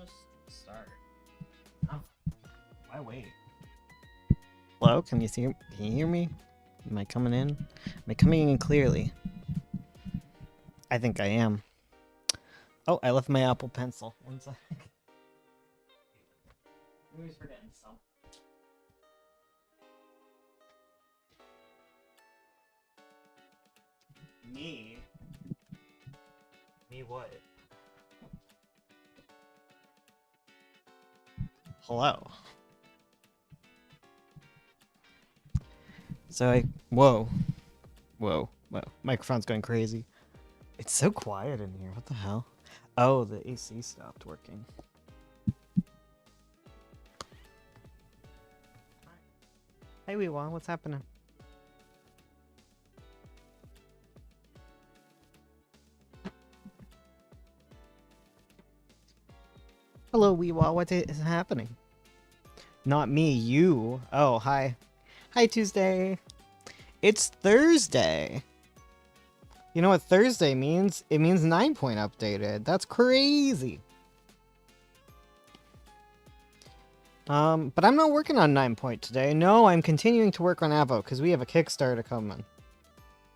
just start. Oh, why wait? Hello, can you hear me? Am I coming in? Am I coming in clearly? I think I am. Oh, I left my Apple Pencil. One sec. I'm always forgetting some. Me? Me what? Hello. So whoa. Microphone's going crazy. It's so quiet in here. What the hell? Oh, the AC stopped working. Hey, Weewa, what's happening? Hello, Weewa, what is happening? Not me, you. Oh, hi. Hi, Tuesday. It's Thursday. You know what Thursday means? It means 9-point updated. That's crazy. But I'm not working on 9-point today. No, I'm continuing to work on Avo, because we have a Kickstarter coming.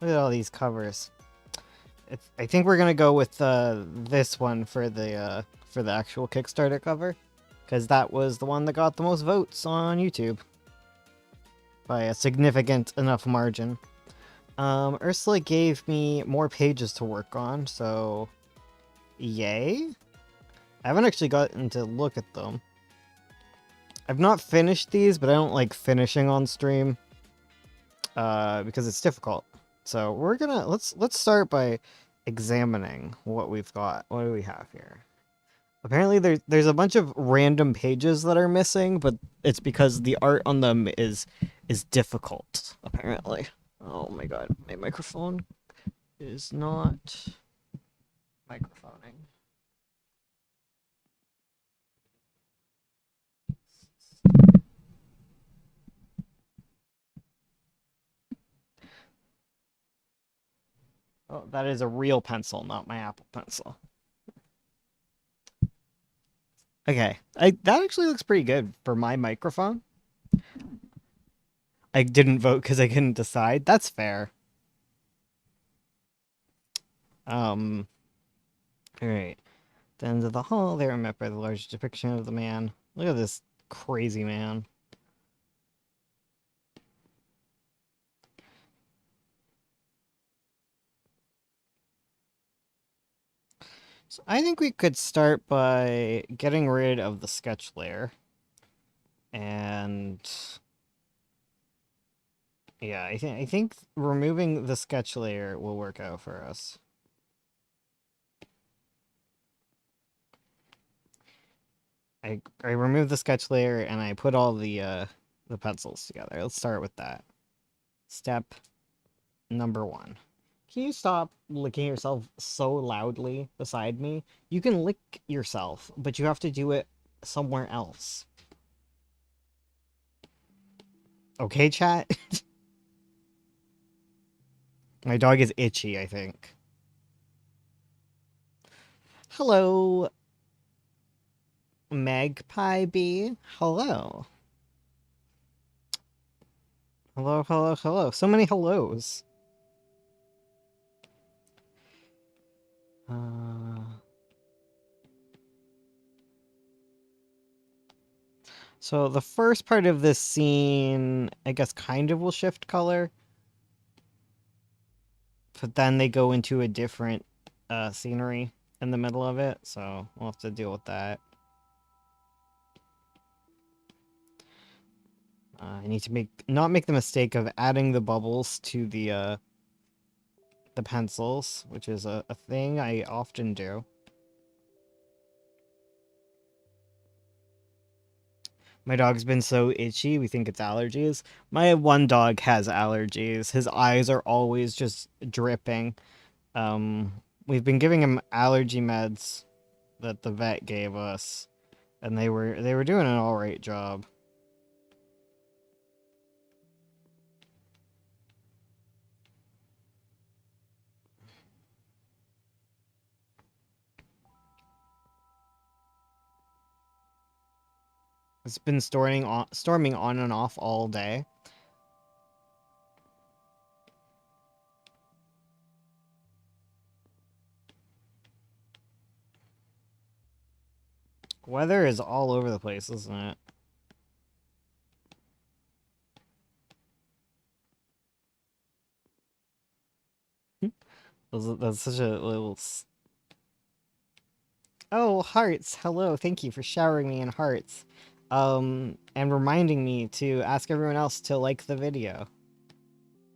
Look at all these covers. I think we're gonna go with this one for the actual Kickstarter cover, because that was the one that got the most votes on YouTube by a significant enough margin. Ursula gave me more pages to work on, so yay. I haven't actually gotten to look at them. I've not finished these, but I don't like finishing on stream because it's difficult. So we're gonna let's start by examining what we've got. What do we have here? Apparently there's a bunch of random pages that are missing, but it's because the art on them is difficult, apparently. Oh my god, my microphone is not microphoning. Oh, that is a real pencil, not my Apple Pencil. Okay, that actually looks pretty good for my microphone. I didn't vote because I couldn't decide. That's fair. All right. The end of the hall, they are met by the large depiction of the man. Look at this crazy man. So I think we could start by getting rid of the sketch layer. And yeah, I think removing the sketch layer will work out for us. I removed the sketch layer and I put all the pencils together. Let's start with that. Step number 1. Can you stop licking yourself so loudly beside me? You can lick yourself, but you have to do it somewhere else. Okay, chat? My dog is itchy, I think. Hello, Magpie Bee. Hello. Hello. So many hellos. So the first part of this scene, I guess, kind of will shift color. But then they go into a different scenery in the middle of it, so we'll have to deal with that. I need to not make the mistake of adding the bubbles to the pencils, which is a thing I often do. My dog's been so itchy, we think it's allergies. My one dog has allergies. His eyes are always just dripping. We've been giving him allergy meds that the vet gave us, and they were doing an alright job. It's been storming on and off all day. Weather is all over the place, isn't it? That's such a little... Oh, hearts! Hello, thank you for showering me in hearts. And reminding me to ask everyone else to like the video.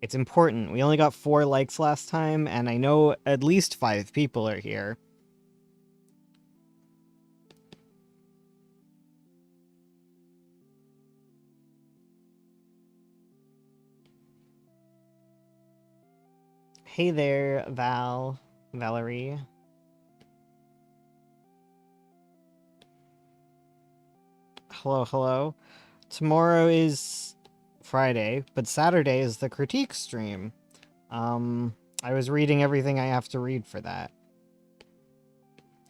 It's important. We only got 4 likes last time, and I know at least 5 people are here. Hey there, Valerie. Hello, hello. Tomorrow is Friday, but Saturday is the critique stream. I was reading everything I have to read for that.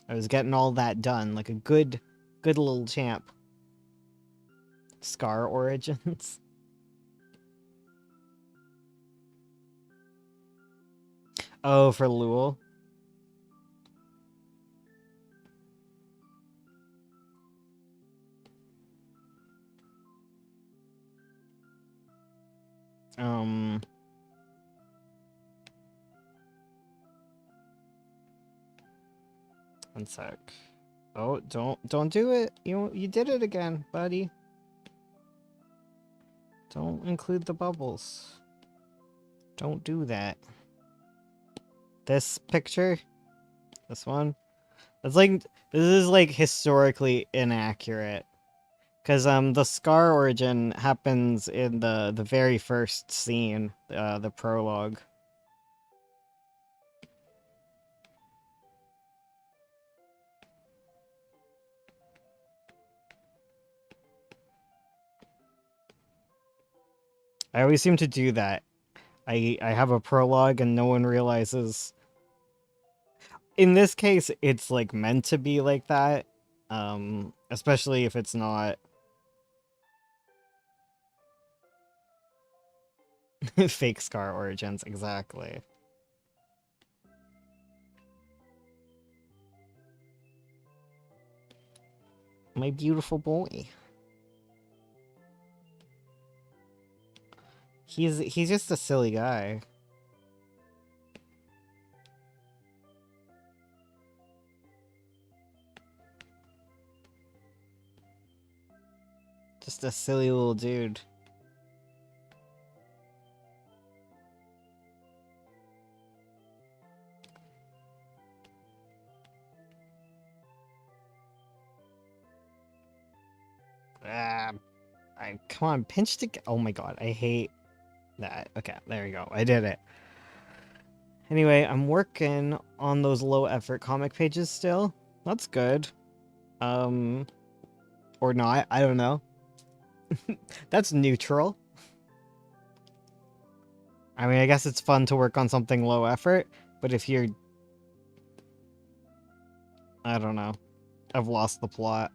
I was getting all that done, like a good little champ. Scar Origins. Oh, for Lul. One sec. Oh, don't do it. You did it again, buddy. Don't include the bubbles. Don't do that. This picture? This one? It's like, this is like historically inaccurate. Cause the Scar origin happens in the very first scene, the prologue. I always seem to do that. I have a prologue and no one realizes. In this case, it's like meant to be like that. Especially if it's not fake Scar origins, exactly. My beautiful boy. He's just a silly guy. Just a silly little dude. Ah, come on, pinch to... Oh my god, I hate that. Okay, there we go. I did it. Anyway, I'm working on those low-effort comic pages still. That's good. Or not, I don't know. That's neutral. I mean, I guess it's fun to work on something low effort, but if you're... I don't know. I've lost the plot.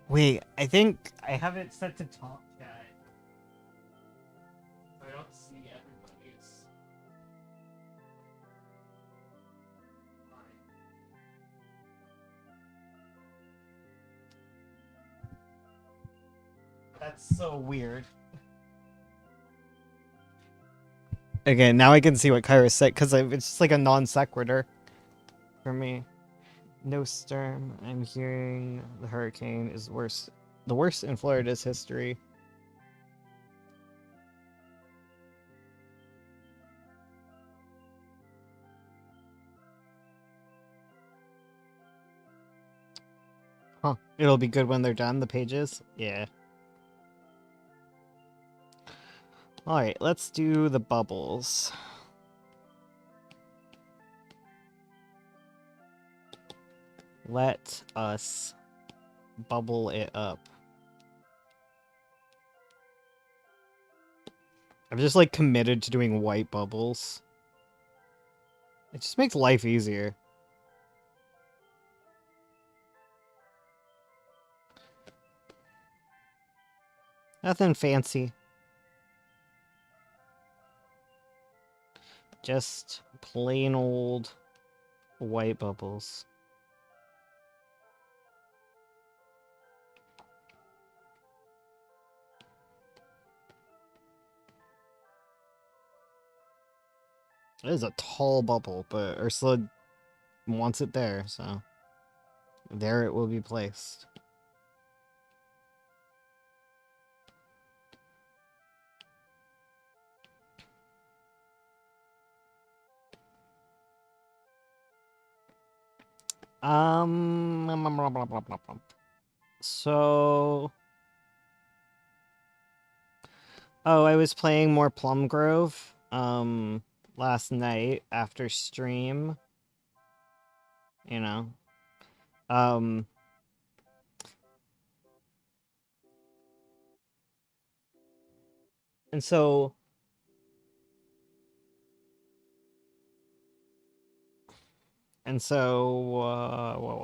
Wait, I think I have it set to top chat. So I don't see everybody's. That's so weird. Okay, now I can see what Kyra said, because it's just like a non sequitur for me. No storm. I'm hearing the hurricane is worse. The worst in Florida's history. Huh. It'll be good when they're done, the pages? Yeah. Alright, let's do the bubbles. Let us bubble it up. I'm just like committed to doing white bubbles. It just makes life easier. Nothing fancy. Just plain old white bubbles. It is a tall bubble, but Ursula wants it there, so there it will be placed. So, oh, I was playing more Plum Grove, last night after stream, you know, um, and so,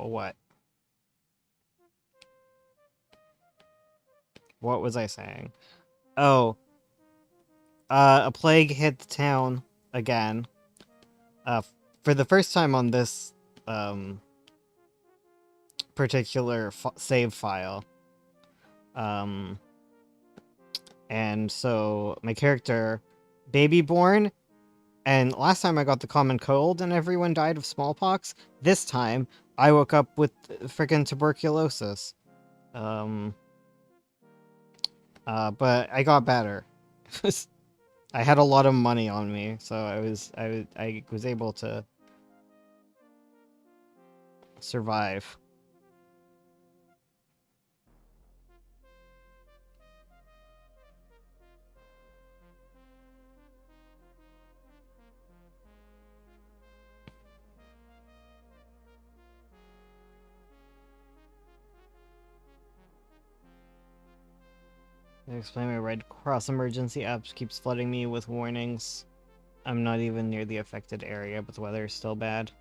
what? What was I saying? Oh, a plague hit the town again. For the first time on this, particular save file. And so my character, baby born, and last time I got the common cold and everyone died of smallpox. This time I woke up with freaking tuberculosis. But I got better. I had a lot of money on me, so I was able to survive. Explain my Red Cross emergency app keeps flooding me with warnings. I'm not even near the affected area, but the weather is still bad.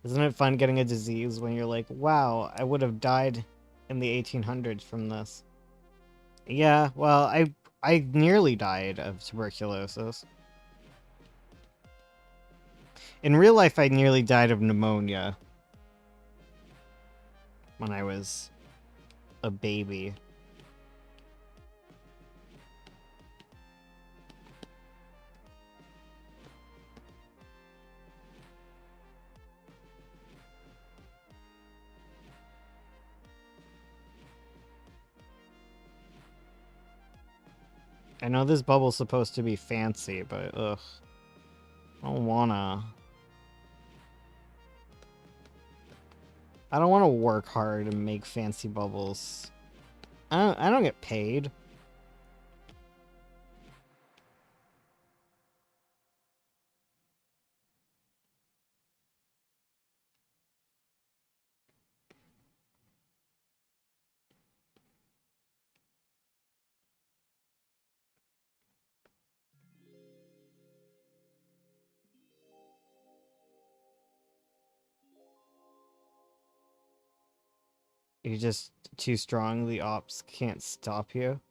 Isn't it fun getting a disease when you're like, wow, I would have died in the 1800s from this? Yeah, well, I nearly died of tuberculosis. In real life, I nearly died of pneumonia when I was a baby. I know this bubble's supposed to be fancy, but ugh. I don't wanna. I don't want to work hard and make fancy bubbles. I don't get paid. You're just too strong. The ops can't stop you.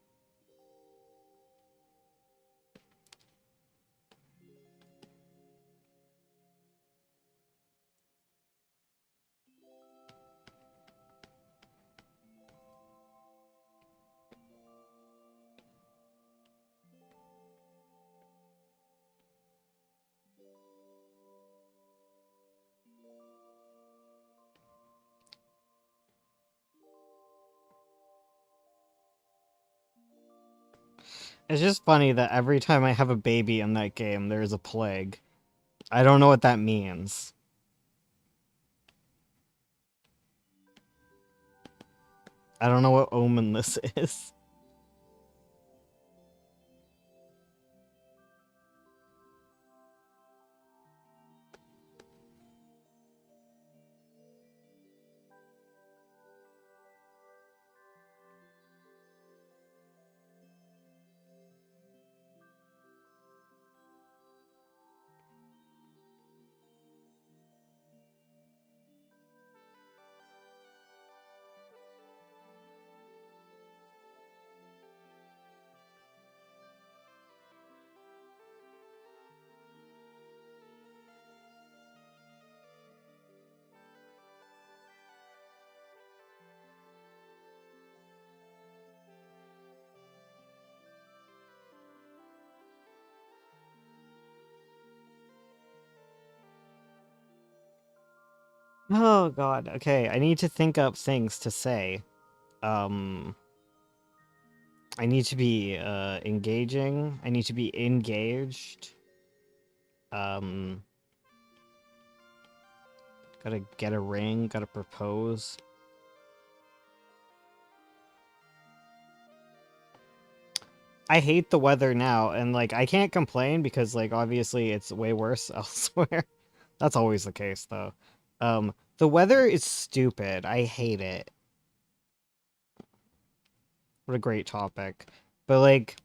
It's just funny that every time I have a baby in that game, there's a plague. I don't know what that means. I don't know what omen this is. Oh god, okay, I need to think up things to say. Um, I need to be, engaging. I need to be engaged. Um, gotta get a ring, gotta propose. I hate the weather now, and, like, I can't complain because, like, obviously it's way worse elsewhere. That's always the case, though. The weather is stupid. I hate it. What a great topic. But, like,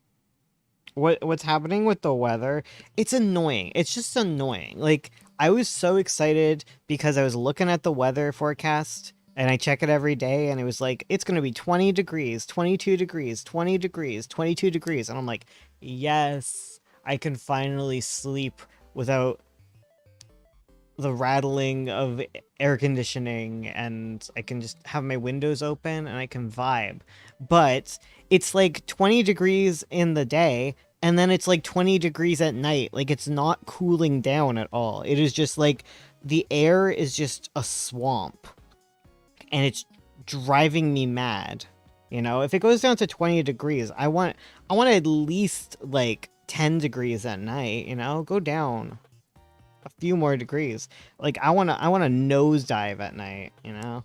what's happening with the weather, it's annoying. It's just annoying. Like, I was so excited because I was looking at the weather forecast and I check it every day and it was like it's going to be 20 degrees, 22 degrees, 20 degrees, 22 degrees, and I'm like, "Yes, I can finally sleep without the rattling of air conditioning, and I can just have my windows open and I can vibe." But it's like 20 degrees in the day and then it's like 20 degrees at night. Like, it's not cooling down at all. It is just like the air is just a swamp and it's driving me mad. You know, if it goes down to 20 degrees, I want at least like 10 degrees at night, you know? Go down a few more degrees. Like, I want to nosedive at night, you know?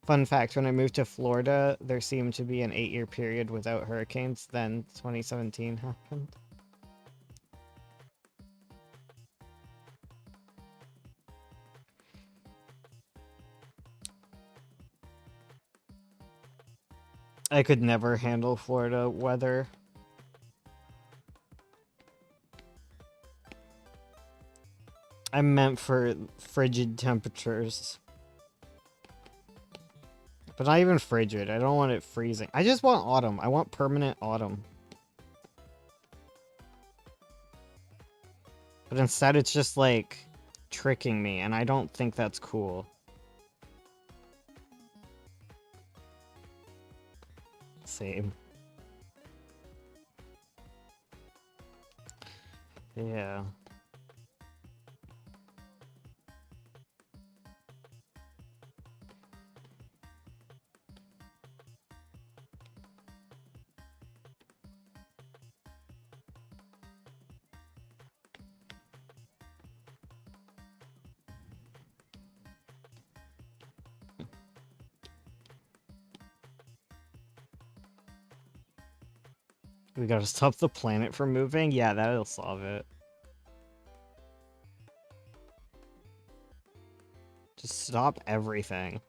Fun fact, when I moved to Florida, there seemed to be an 8-year period without hurricanes, then 2017 happened. I could never handle Florida weather. I'm meant for frigid temperatures. But not even frigid. I don't want it freezing. I just want autumn. I want permanent autumn. But instead it's just like tricking me, and I don't think that's cool. Same. Yeah. We gotta stop the planet from moving? Yeah, that'll solve it. Just stop everything.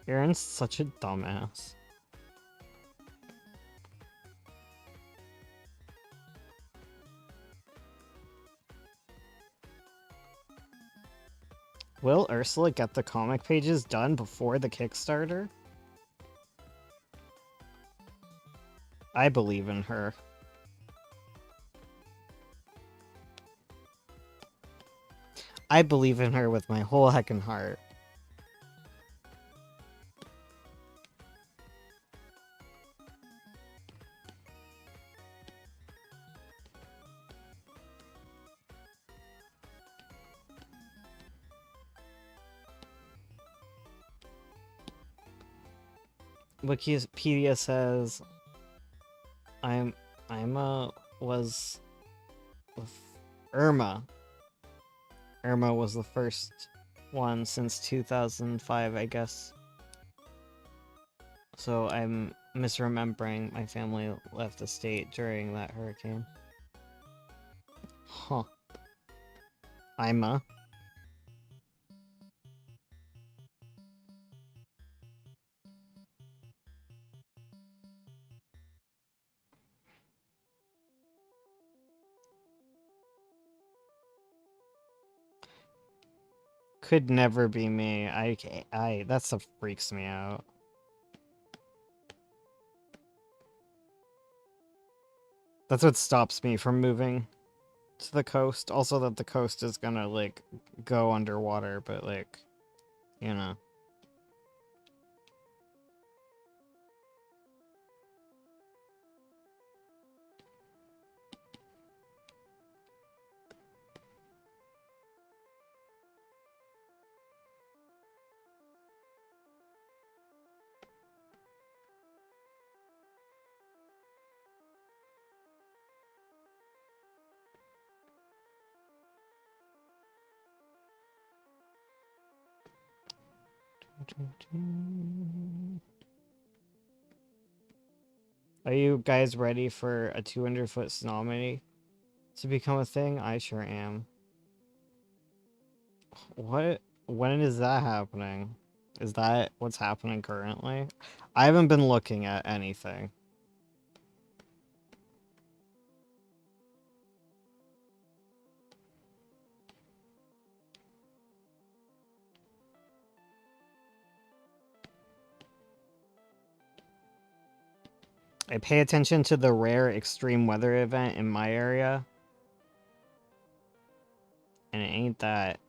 Aaron's such a dumbass. Will Ursula get the comic pages done before the Kickstarter? I believe in her. I believe in her with my whole heckin' heart. Wikipedia says Ima was Irma. Irma was the first one since 2005, I guess. So I'm misremembering. My family left the state during that hurricane. Huh. Ima. Could never be me. That stuff freaks me out. That's what stops me from moving to the coast. Also that the coast is gonna, like, go underwater, but, like, you know. Are you guys ready for a 200-foot tsunami to become a thing? I sure am. What? When is that happening? Is that what's happening currently? I haven't been looking at anything. I pay attention to the rare extreme weather event in my area. And it ain't that.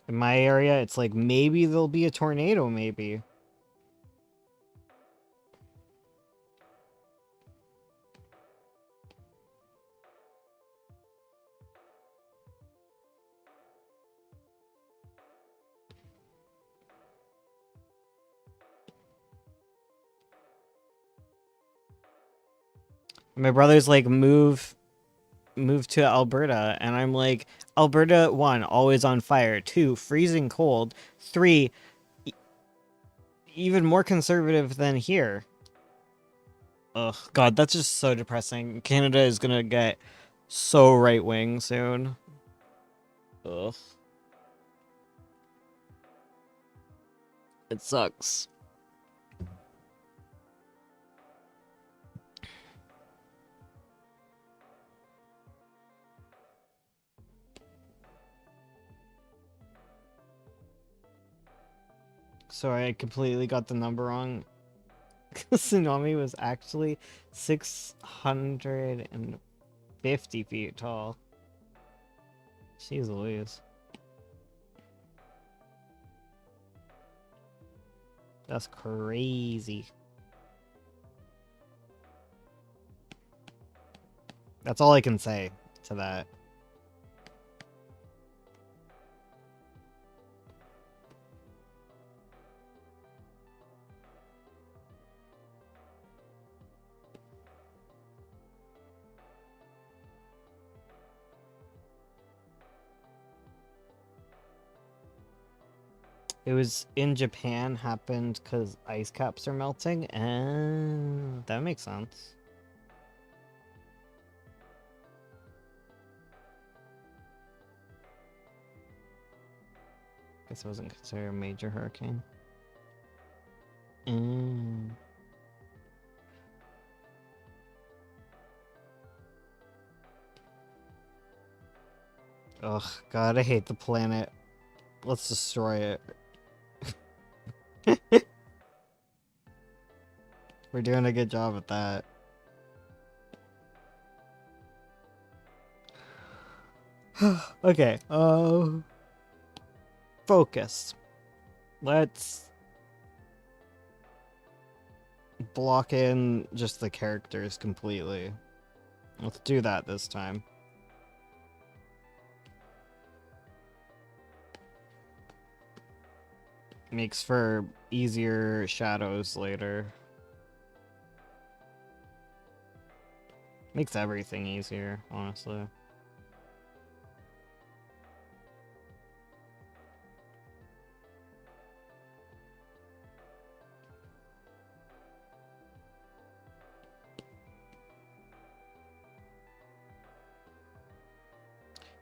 In my area, it's like maybe there'll be a tornado, maybe. My brother's like, move to Alberta, and I'm like, Alberta, 1, always on fire, 2, freezing cold, 3, even more conservative than here. Ugh, God, that's just so depressing. Canada is gonna get so right-wing soon. Ugh. It sucks. Sorry, I completely got the number wrong. Tsunami was actually 650 feet tall. Jeez Louise. That's crazy. That's all I can say to that. It was in Japan, happened because ice caps are melting, and that makes sense. Guess it wasn't considered a major hurricane. Ugh, God, I hate the planet. Let's destroy it. We're doing a good job at that. Okay, focus. Let's block in just the characters completely. Let's do that this time. Makes for easier shadows later. Makes everything easier, honestly.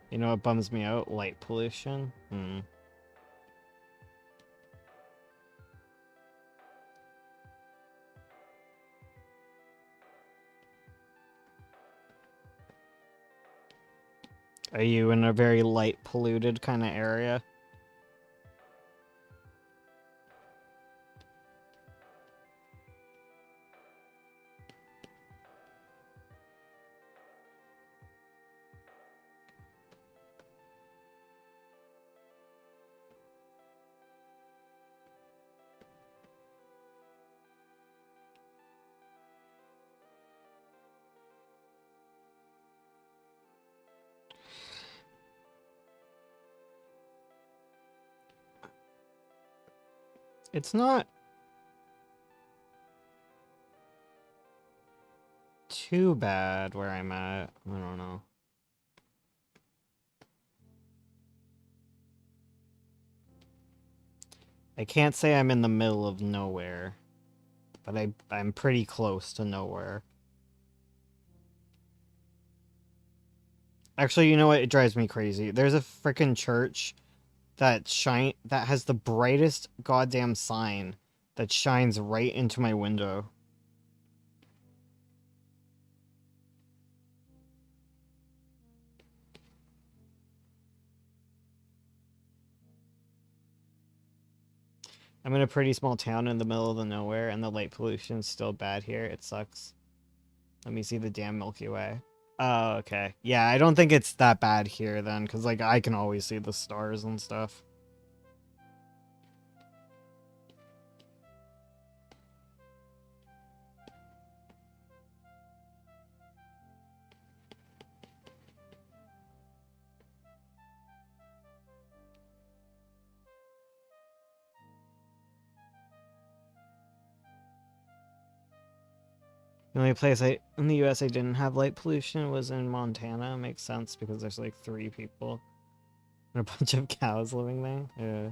You know what bums me out? Light pollution. Are you in a very light polluted kind of area? It's not too bad where I'm at. I don't know. I can't say I'm in the middle of nowhere, but I'm pretty close to nowhere. Actually, you know what? It drives me crazy. There's a freaking church that has the brightest goddamn sign that shines right into my window. I'm in a pretty small town in the middle of the nowhere, and the light pollution's still bad here. It sucks. Let me see the damn Milky Way. Oh, okay. Yeah, I don't think it's that bad here then, because, like, I can always see the stars and stuff. The only place in the US I didn't have light pollution was in Montana. Makes sense because there's like 3 people and a bunch of cows living there. Yeah.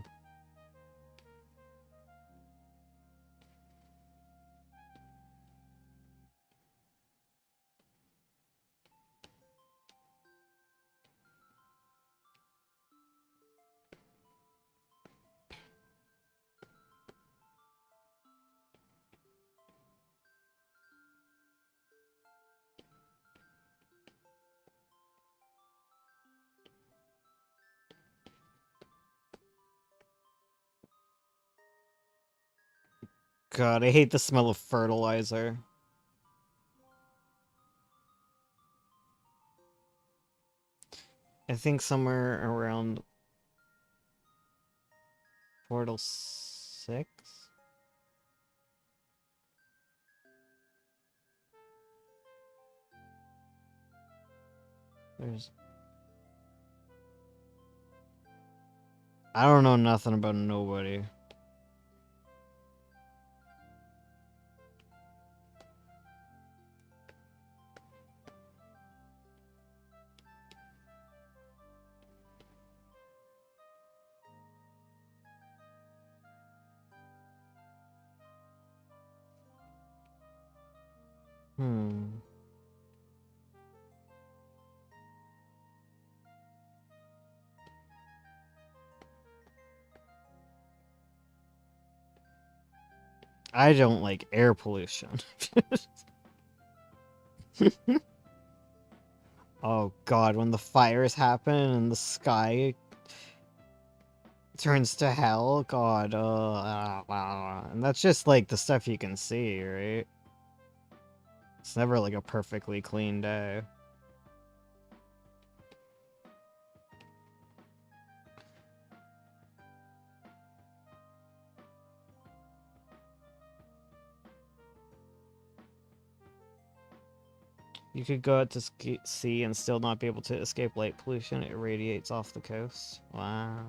God, I hate the smell of fertilizer. I think somewhere around Portal 6? There's... I don't know nothing about nobody. I don't like air pollution. Oh god, when the fires happen and the sky turns to hell, god, and that's just like the stuff you can see, right? It's never like a perfectly clean day. You could go out to sea and still not be able to escape light pollution. It radiates off the coast. Wow.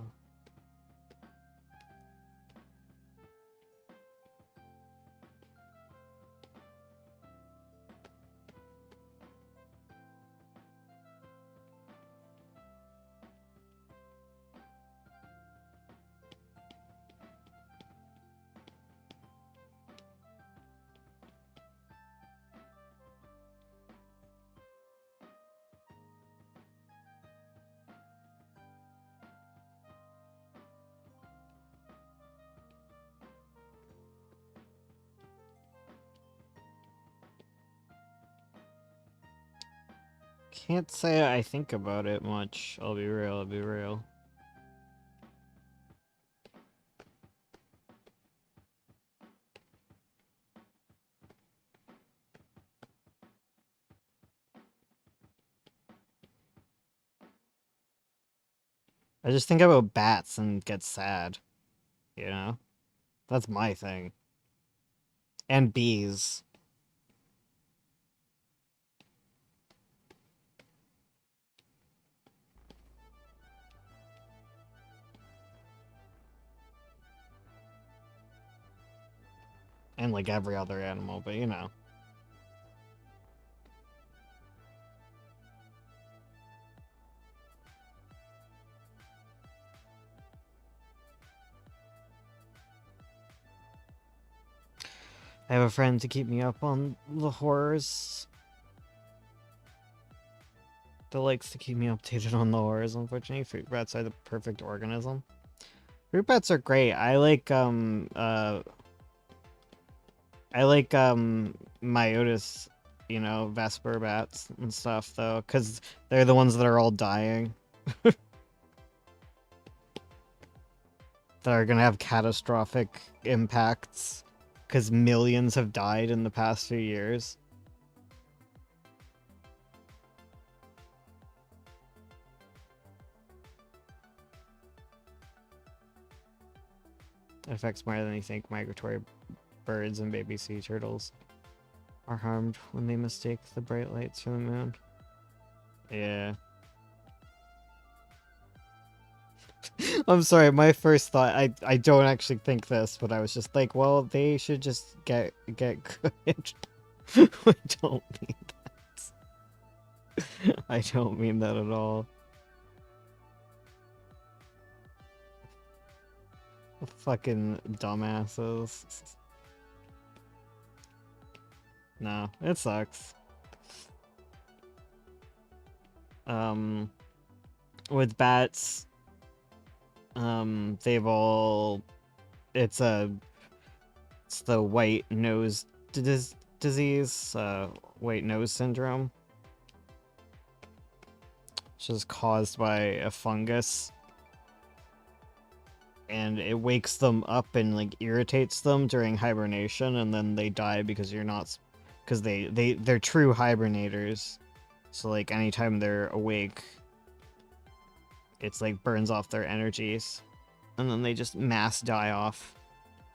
Can't say I think about it much. I'll be real, I'll be real. I just think about bats and get sad. You know? That's my thing. And bees. And like every other animal, but you know. I have a friend to keep me up on the horrors. That likes to keep me updated on the horrors, unfortunately. Fruit bats are the perfect organism. Fruit bats are great. I like Myotis, you know, Vesper bats and stuff though, because they're the ones that are all dying. That are gonna have catastrophic impacts because millions have died in the past few years. It affects more than you think. Migratory birds and baby sea turtles are harmed when they mistake the bright lights for the moon. Yeah. I'm sorry, my first thought, I don't actually think this, but I was just like, well, they should just get good. I don't mean that. I don't mean that at all. Fucking dumbasses. No, it sucks. With bats, they've all, it's the white nose disease, white nose syndrome, which is caused by a fungus, and it wakes them up and like irritates them during hibernation, and then they die because because they're true hibernators, so like anytime they're awake, it's like burns off their energies, and then they just mass die off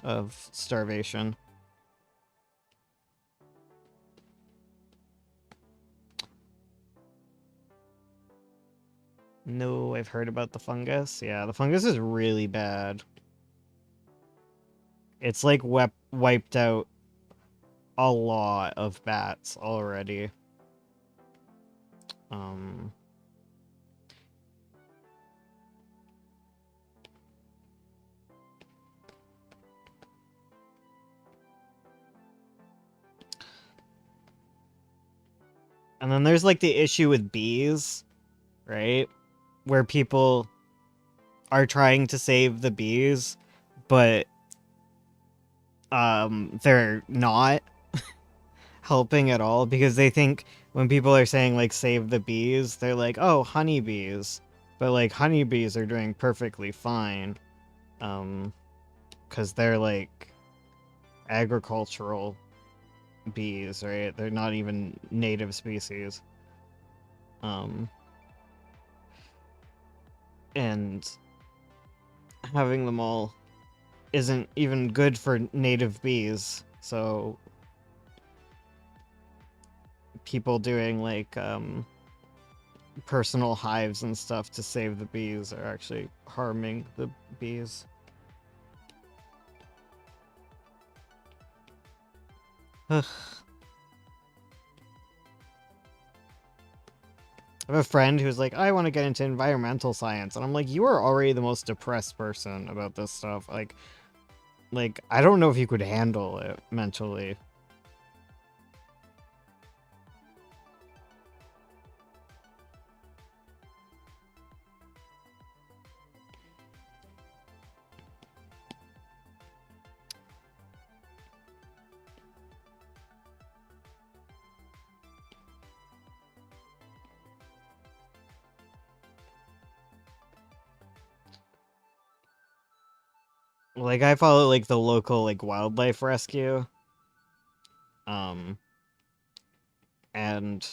of starvation. No, I've heard about the fungus. Yeah, the fungus is really bad. It's like wiped out a lot of bats already. And then there's like the issue with bees, right? Where people are trying to save the bees, but they're not helping at all, because they think when people are saying like save the bees, they're like, oh, honeybees, but like honeybees are doing perfectly fine, because they're like agricultural bees, right? They're not even native species. And having them all isn't even good for native bees, so people doing like personal hives and stuff to save the bees are actually harming the bees. Ugh. I have a friend who's like, I want to get into environmental science, and I'm like, you are already the most depressed person about this stuff. Like I don't know if you could handle it mentally. Like I follow like the local like wildlife rescue. Um and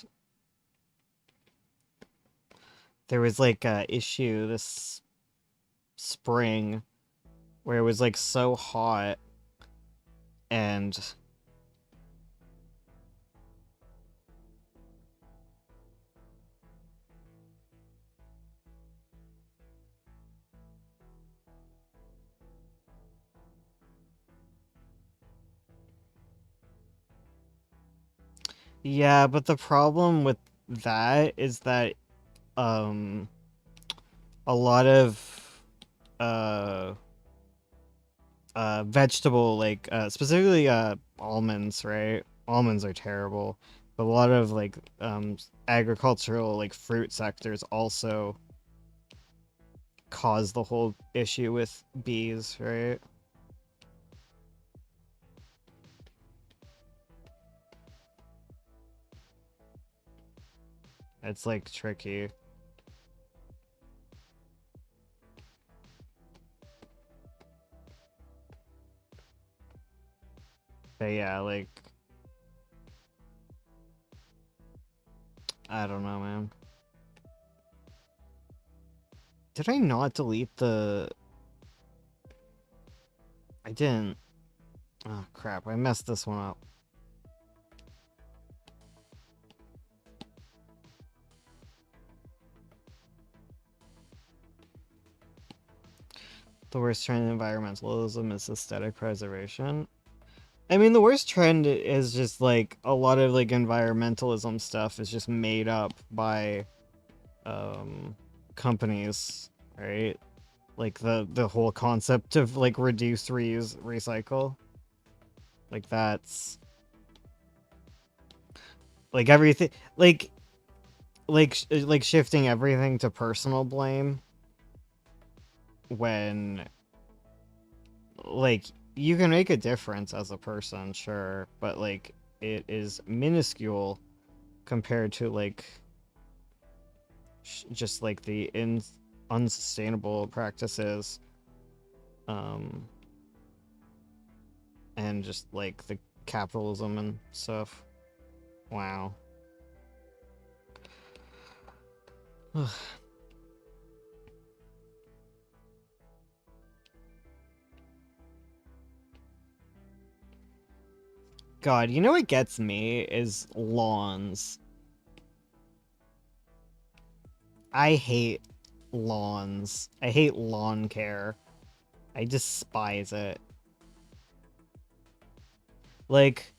there was like a issue this spring where it was like so hot and yeah, but the problem with that is that um a lot of uh vegetable like specifically almonds, right? Almonds are terrible, but a lot of like agricultural like fruit sectors also cause the whole issue with bees, right? It's like tricky. But yeah, like I don't know, man. Did I not delete the I didn't. Oh crap, I messed this one up. The worst trend in environmentalism is aesthetic preservation. I mean, the worst trend is just like a lot of like environmentalism stuff is just made up by companies, right? Like the whole concept of like reduce, reuse, recycle. Like that's like everything like shifting everything to personal blame when like you can make a difference as a person, sure, but like it is minuscule compared to like just like the unsustainable practices um and just like the capitalism and stuff. Wow. God, you know what gets me is lawns. I hate lawns. I hate lawn care. I despise it. Like,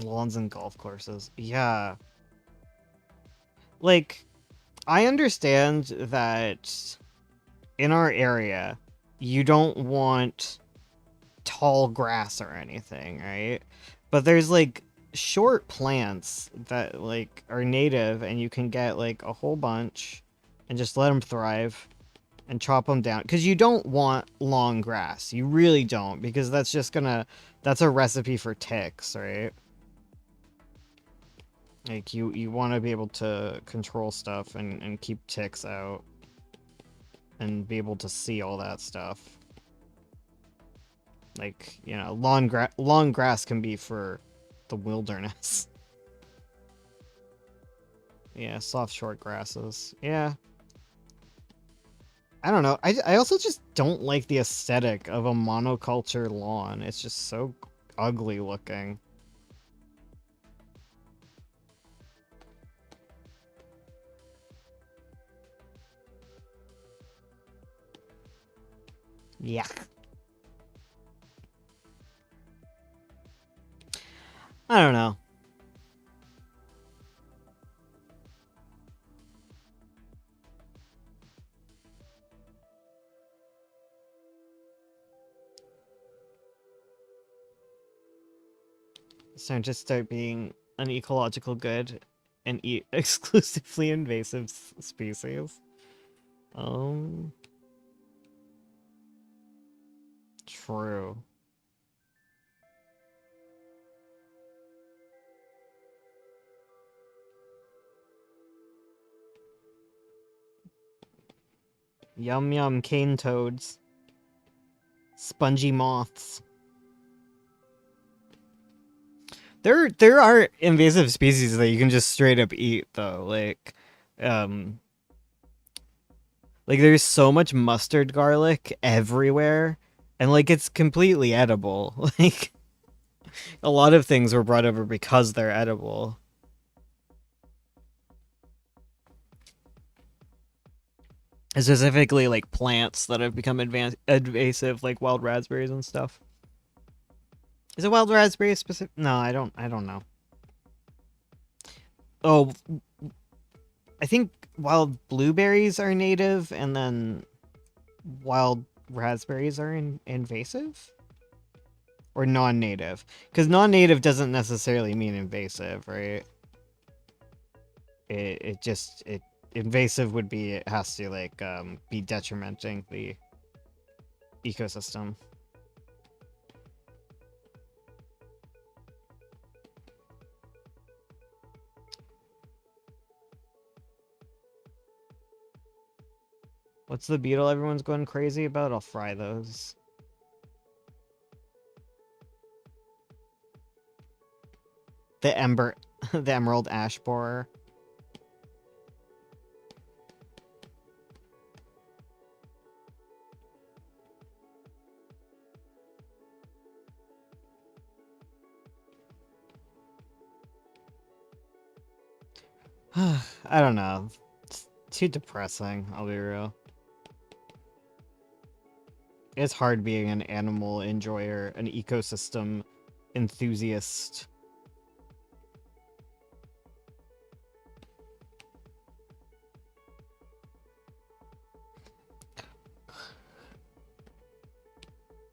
lawns and golf courses. Yeah. Like, I understand that in our area, you don't want tall grass or anything, right? But there's like short plants that like are native and you can get like a whole bunch and just let them thrive and chop them down because you don't want long grass. You really don't, because that's just gonna that's a recipe for ticks, right? Like you want to be able to control stuff and keep ticks out and be able to see all that stuff. Like, you know, long grass can be for the wilderness. Yeah, soft short grasses. Yeah. I don't know. I also just don't like the aesthetic of a monoculture lawn. It's just so ugly looking. Yuck. I don't know. So just start being an ecological good and eat exclusively invasive species. True. Yum yum cane toads. Spongy moths. There are invasive species that you can just straight up eat though, um like there's so much mustard garlic everywhere and like it's completely edible. Like a lot of things were brought over because they're edible. Specifically like plants that have become invasive like wild raspberries and stuff. Is it wild raspberry specific? No, I don't know. Oh, I think wild blueberries are native, and then wild raspberries are invasive or non-native. Because non-native doesn't necessarily mean invasive, right? It just invasive would be it has to like be detrimenting the ecosystem. What's the beetle everyone's going crazy about? I'll fry those. The the emerald ash borer. I don't know. It's too depressing, I'll be real. It's hard being an animal enjoyer, an ecosystem enthusiast.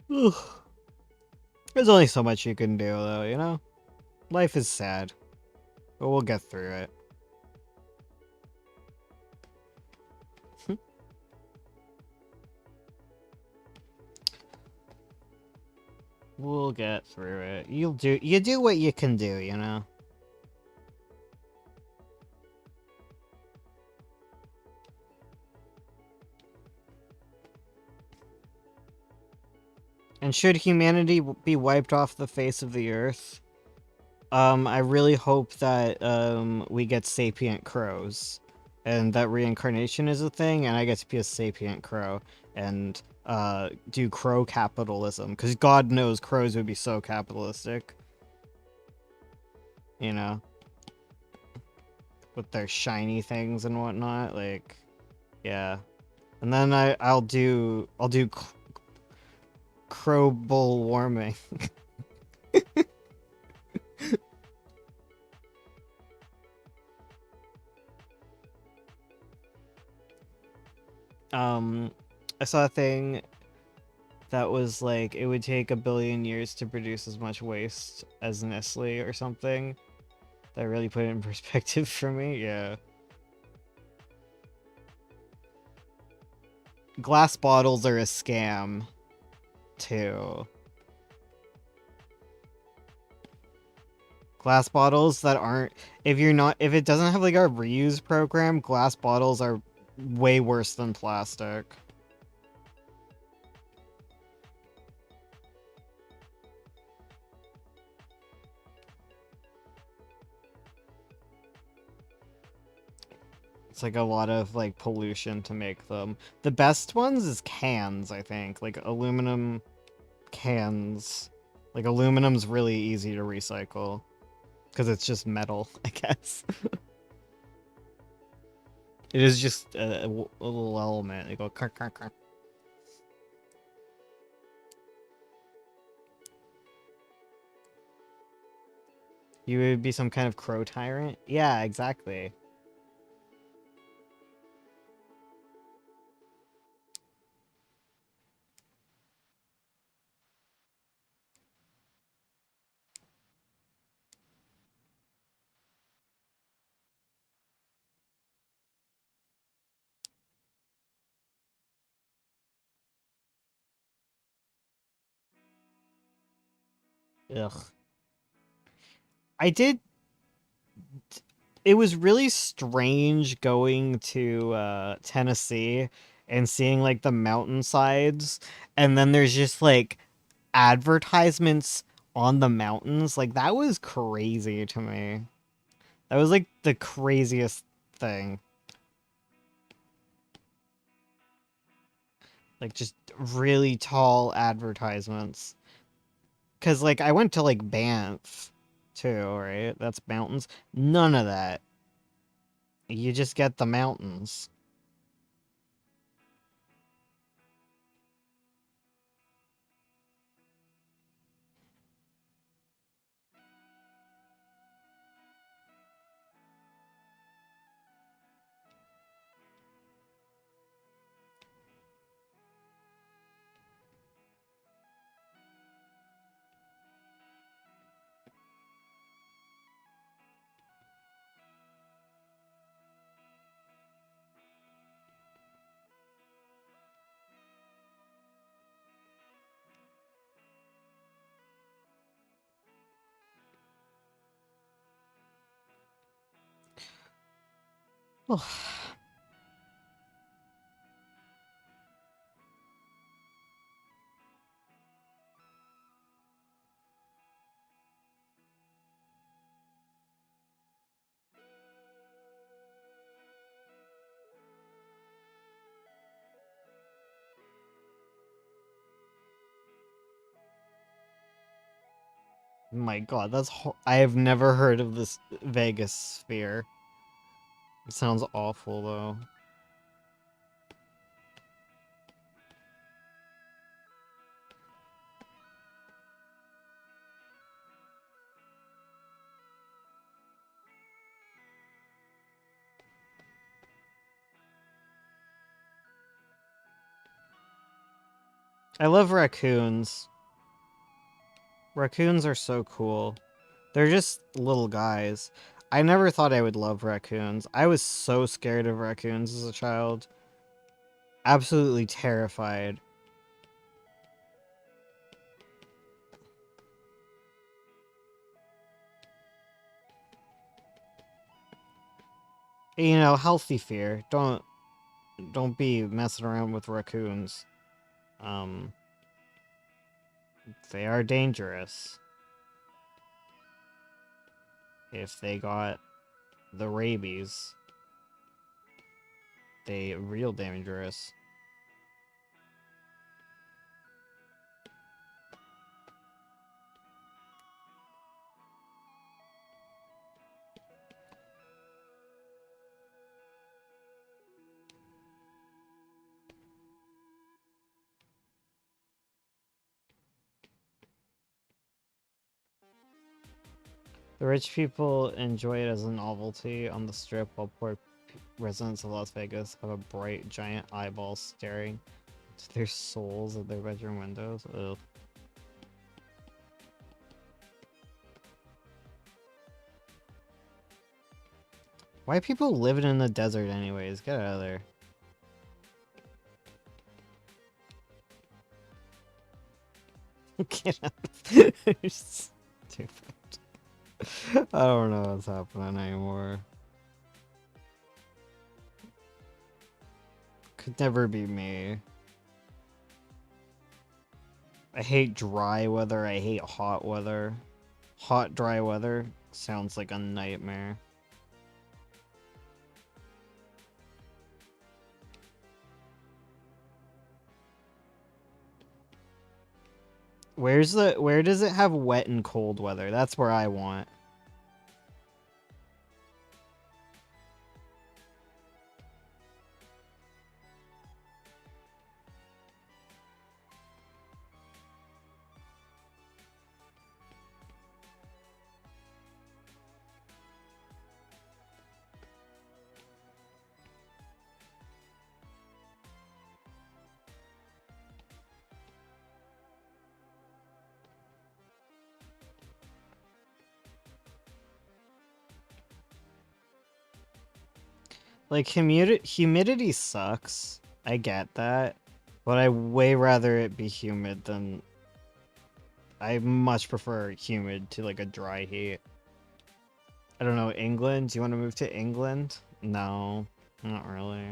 There's only so much you can do, though, you know? Life is sad, but we'll get through it. We'll get through it. You do what you can do, you know? And should humanity be wiped off the face of the earth, I really hope that we get sapient crows, and that reincarnation is a thing, and I get to be a sapient crow and do crow capitalism, because God knows crows would be so capitalistic, you know, with their shiny things and whatnot. Like, yeah, and then I'll do crowbal warming. I saw a thing that was like it would take 1 billion years to produce as much waste as Nestle or something. That really put it in perspective for me. Yeah. Glass bottles are a scam too. Glass bottles that aren't if it doesn't have like a reuse program, glass bottles are way worse than plastic. It's like a lot of like pollution to make them. The best ones is cans, I think. Like aluminum cans. Like aluminum's really easy to recycle because it's just metal, I guess. It is just a little element. They go crank, crank, crank. You would be some kind of crow tyrant? Yeah, exactly. Ugh. I did. It was really strange going to Tennessee and seeing like the mountainsides, and then there's just like advertisements on the mountains. Like that was crazy to me. That was like the craziest thing. Like just really tall advertisements. Cause like I went to like Banff too, right? That's mountains. None of that. You just get the mountains. My God, I have never heard of this Vegas sphere. It sounds awful though. I love raccoons. Raccoons are so cool. They're just little guys. I never thought I would love raccoons. I was so scared of raccoons as a child. Absolutely terrified. You know, healthy fear. Don't be messing around with raccoons. Um they are dangerous. If they got the rabies, they real dangerous. The rich people enjoy it as a novelty on the strip, while poor residents of Las Vegas have a bright, giant eyeball staring into their souls at their bedroom windows. Ugh. Why are people living in the desert anyways? Get out of there. Get out. You're stupid. I don't know what's happening anymore. Could never be me. I hate dry weather. I hate hot weather. Hot, dry weather sounds like a nightmare. Where does it have wet and cold weather? That's where I want. Like, humidity sucks. I get that. But I way rather it be humid than... I much prefer humid to, like, a dry heat. I don't know, England? Do you want to move to England? No, not really.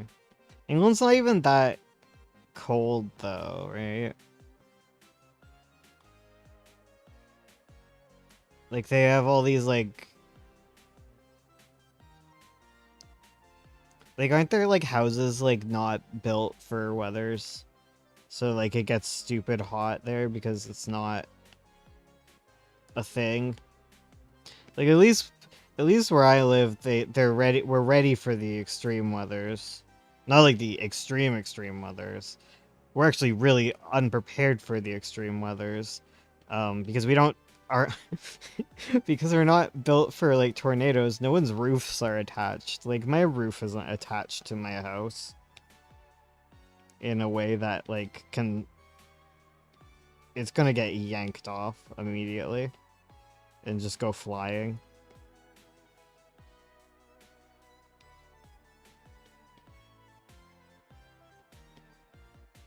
England's not even that cold, though, right? Like, they have all these, like... Like, aren't there, like, houses, like, not built for weathers? So, like, it gets stupid hot there because it's not a thing. Like, at least where I live, we're ready for the extreme weathers. Not like the extreme weathers. We're actually really unprepared for the extreme weathers. Because we don't are because we're not built for like tornadoes. No one's roofs are attached. Like my roof isn't attached to my house in a way that like it's gonna get yanked off immediately and just go flying.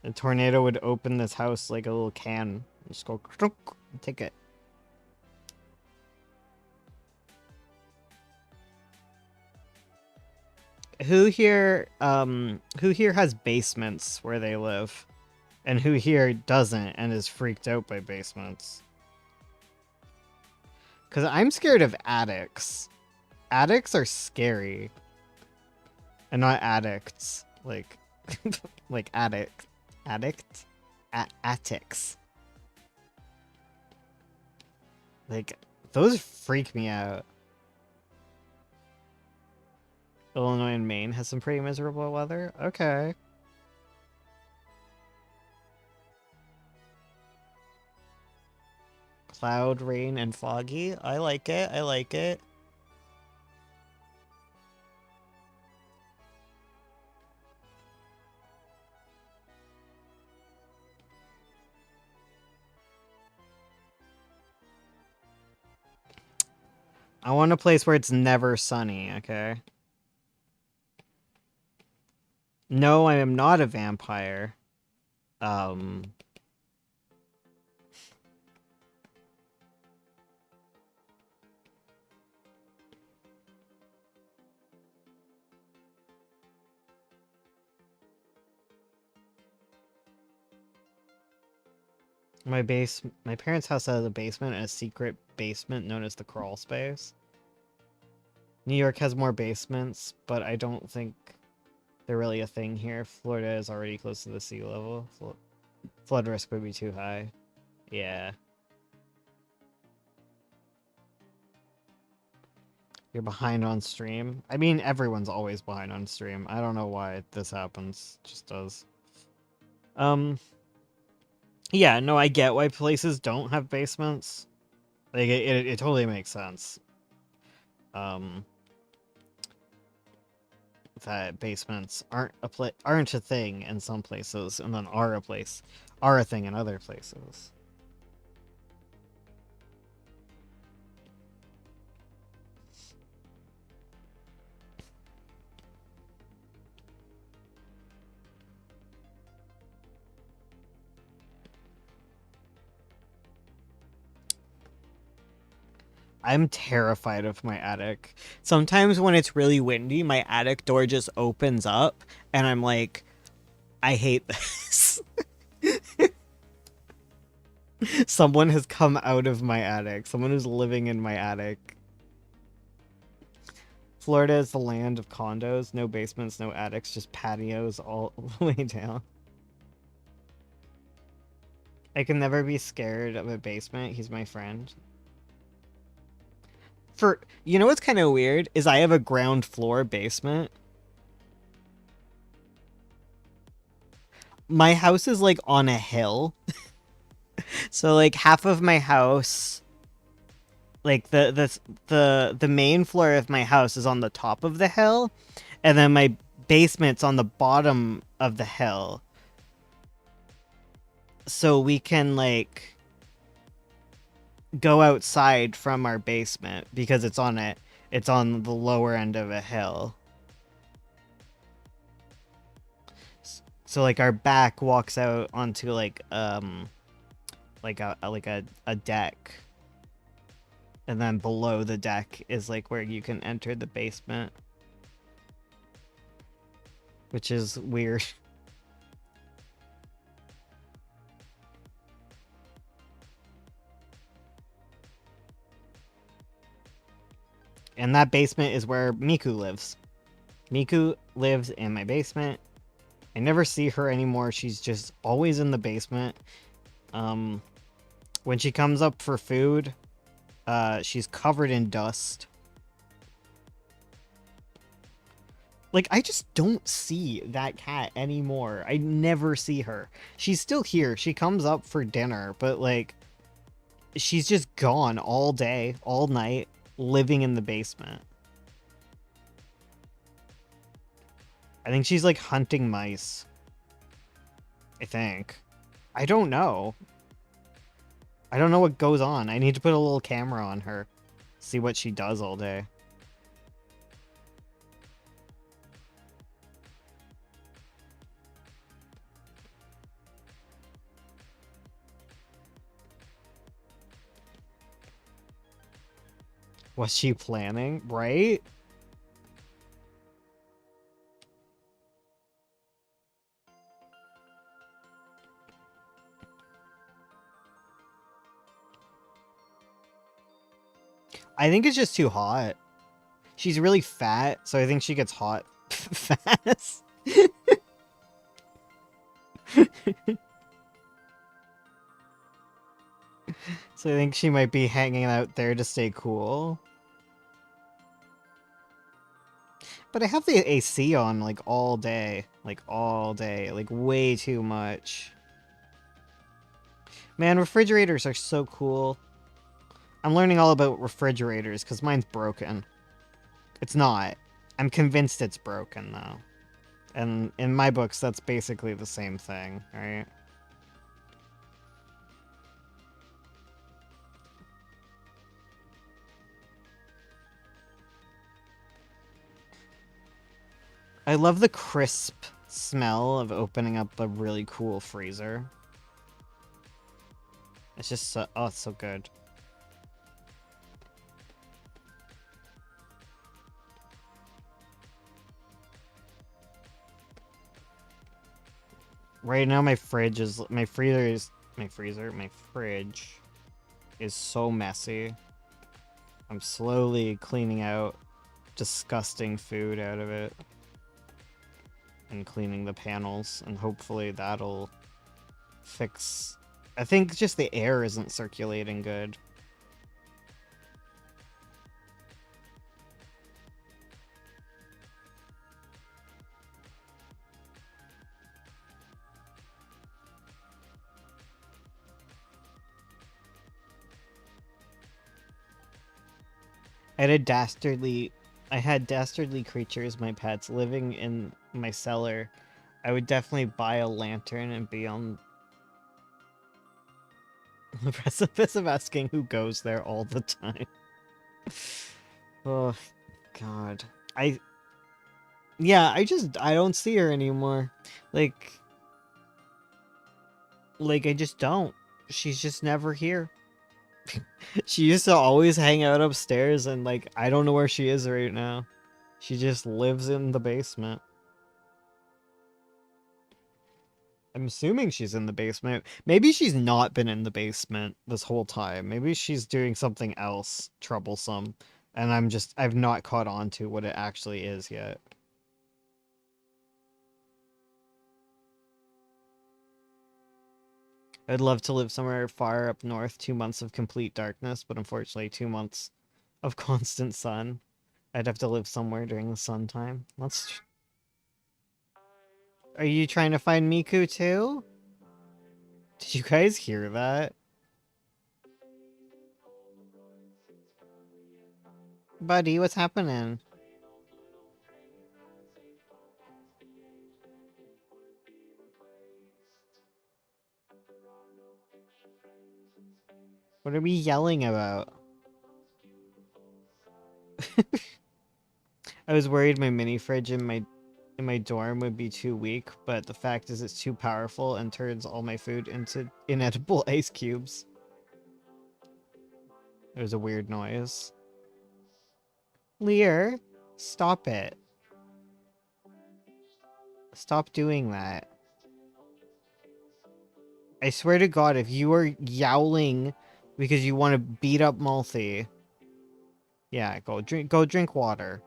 A tornado would open this house like a little can. Just go take it. Who here has basements where they live? And who here doesn't and is freaked out by basements? Because I'm scared of attics. Attics are scary. And not addicts. Like, like attics. Attics. Like, those freak me out. Illinois and Maine has some pretty miserable weather? Okay. Cloud, rain, and foggy. I like it. I like it. I want a place where it's never sunny, okay? No, I am not a vampire. My parents' house has a basement and a secret basement known as the crawl space. New York has more basements, but I don't think they're really a thing here. Florida is already close to the sea level. Flood risk would be too high. Yeah. You're behind on stream. I mean, everyone's always behind on stream. I don't know why this happens. It just does. Yeah, no, I get why places don't have basements. Like, it totally makes sense. That basements aren't a thing in some places, and then are a thing in other places. I'm terrified of my attic. Sometimes when it's really windy, my attic door just opens up, and I'm like, I hate this. Someone has come out of my attic. Someone is living in my attic. Florida is the land of condos. No basements, no attics, just patios all the way down. I can never be scared of a basement. He's my friend. You know what's kind of weird is I have a ground floor basement. My house is like on a hill. So like half of my house, like the main floor of my house is on the top of the hill, and then my basement's on the bottom of the hill. So we can like go outside from our basement because it's on the lower end of a hill. So like our back walks out onto like a deck. And then below the deck is like where you can enter the basement. Which is weird. And that basement is where Miku lives. Miku lives in my basement. I never see her anymore. She's just always in the basement. When she comes up for food, she's covered in dust. Like, I just don't see that cat anymore. I never see her. She's still here. She comes up for dinner, but, like, she's just gone all day, all night, living in the basement. I think she's, like, hunting mice. I think. I don't know. I don't know what goes on. I need to put a little camera on her. See what she does all day. Was she planning? Right? I think it's just too hot. She's really fat, so I think she gets hot fast. So I think she might be hanging out there to stay cool. But I have the AC on, like, all day. Like, all day. Like, way too much. Man, refrigerators are so cool. I'm learning all about refrigerators, because mine's broken. It's not. I'm convinced it's broken, though. And in my books, that's basically the same thing, right? I love the crisp smell of opening up a really cool freezer. It's just so, oh, it's so good. Right now my fridge is, my fridge is so messy. I'm slowly cleaning out disgusting food out of it. And cleaning the panels, and hopefully that'll fix... I think just the air isn't circulating good. I had dastardly creatures, my pets, living in my cellar. I would definitely buy a lantern and be on the precipice of asking who goes there all the time. Oh, God. Yeah, I don't see her anymore. Like, I just don't. She's just never here. She used to always hang out upstairs, and, like, I don't know where she is right now. She just lives in the basement. I'm assuming she's in the basement. Maybe she's not been in the basement this whole time. Maybe she's doing something else troublesome, and I've not caught on to what it actually is yet. I'd love to live somewhere far up north, 2 months of complete darkness, but unfortunately 2 months of constant sun. I'd have to live somewhere during the sun time. Are you trying to find Miku too? Did you guys hear that? Buddy, what's happening? What are we yelling about? I was worried my mini fridge in my dorm would be too weak, but the fact is it's too powerful and turns all my food into inedible ice cubes. There's a weird noise. Lear, stop it. Stop doing that. I swear to God, if you are yowling because you want to beat up Malthy, yeah, go drink water.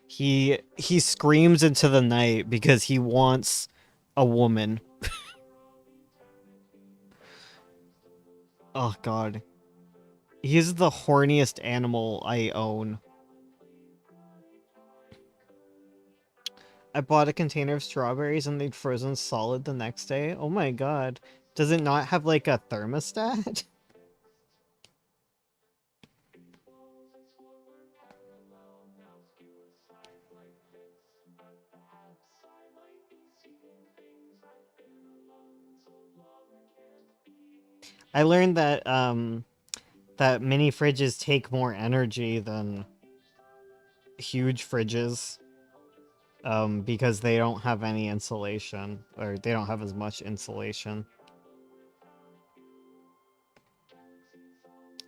He screams into the night because he wants a woman. Oh God. He's the horniest animal I own. I bought a container of strawberries and they'd frozen solid the next day. Oh my God. Does it not have like a thermostat? I learned that that mini fridges take more energy than huge fridges. Because they don't have any insulation, or they don't have as much insulation.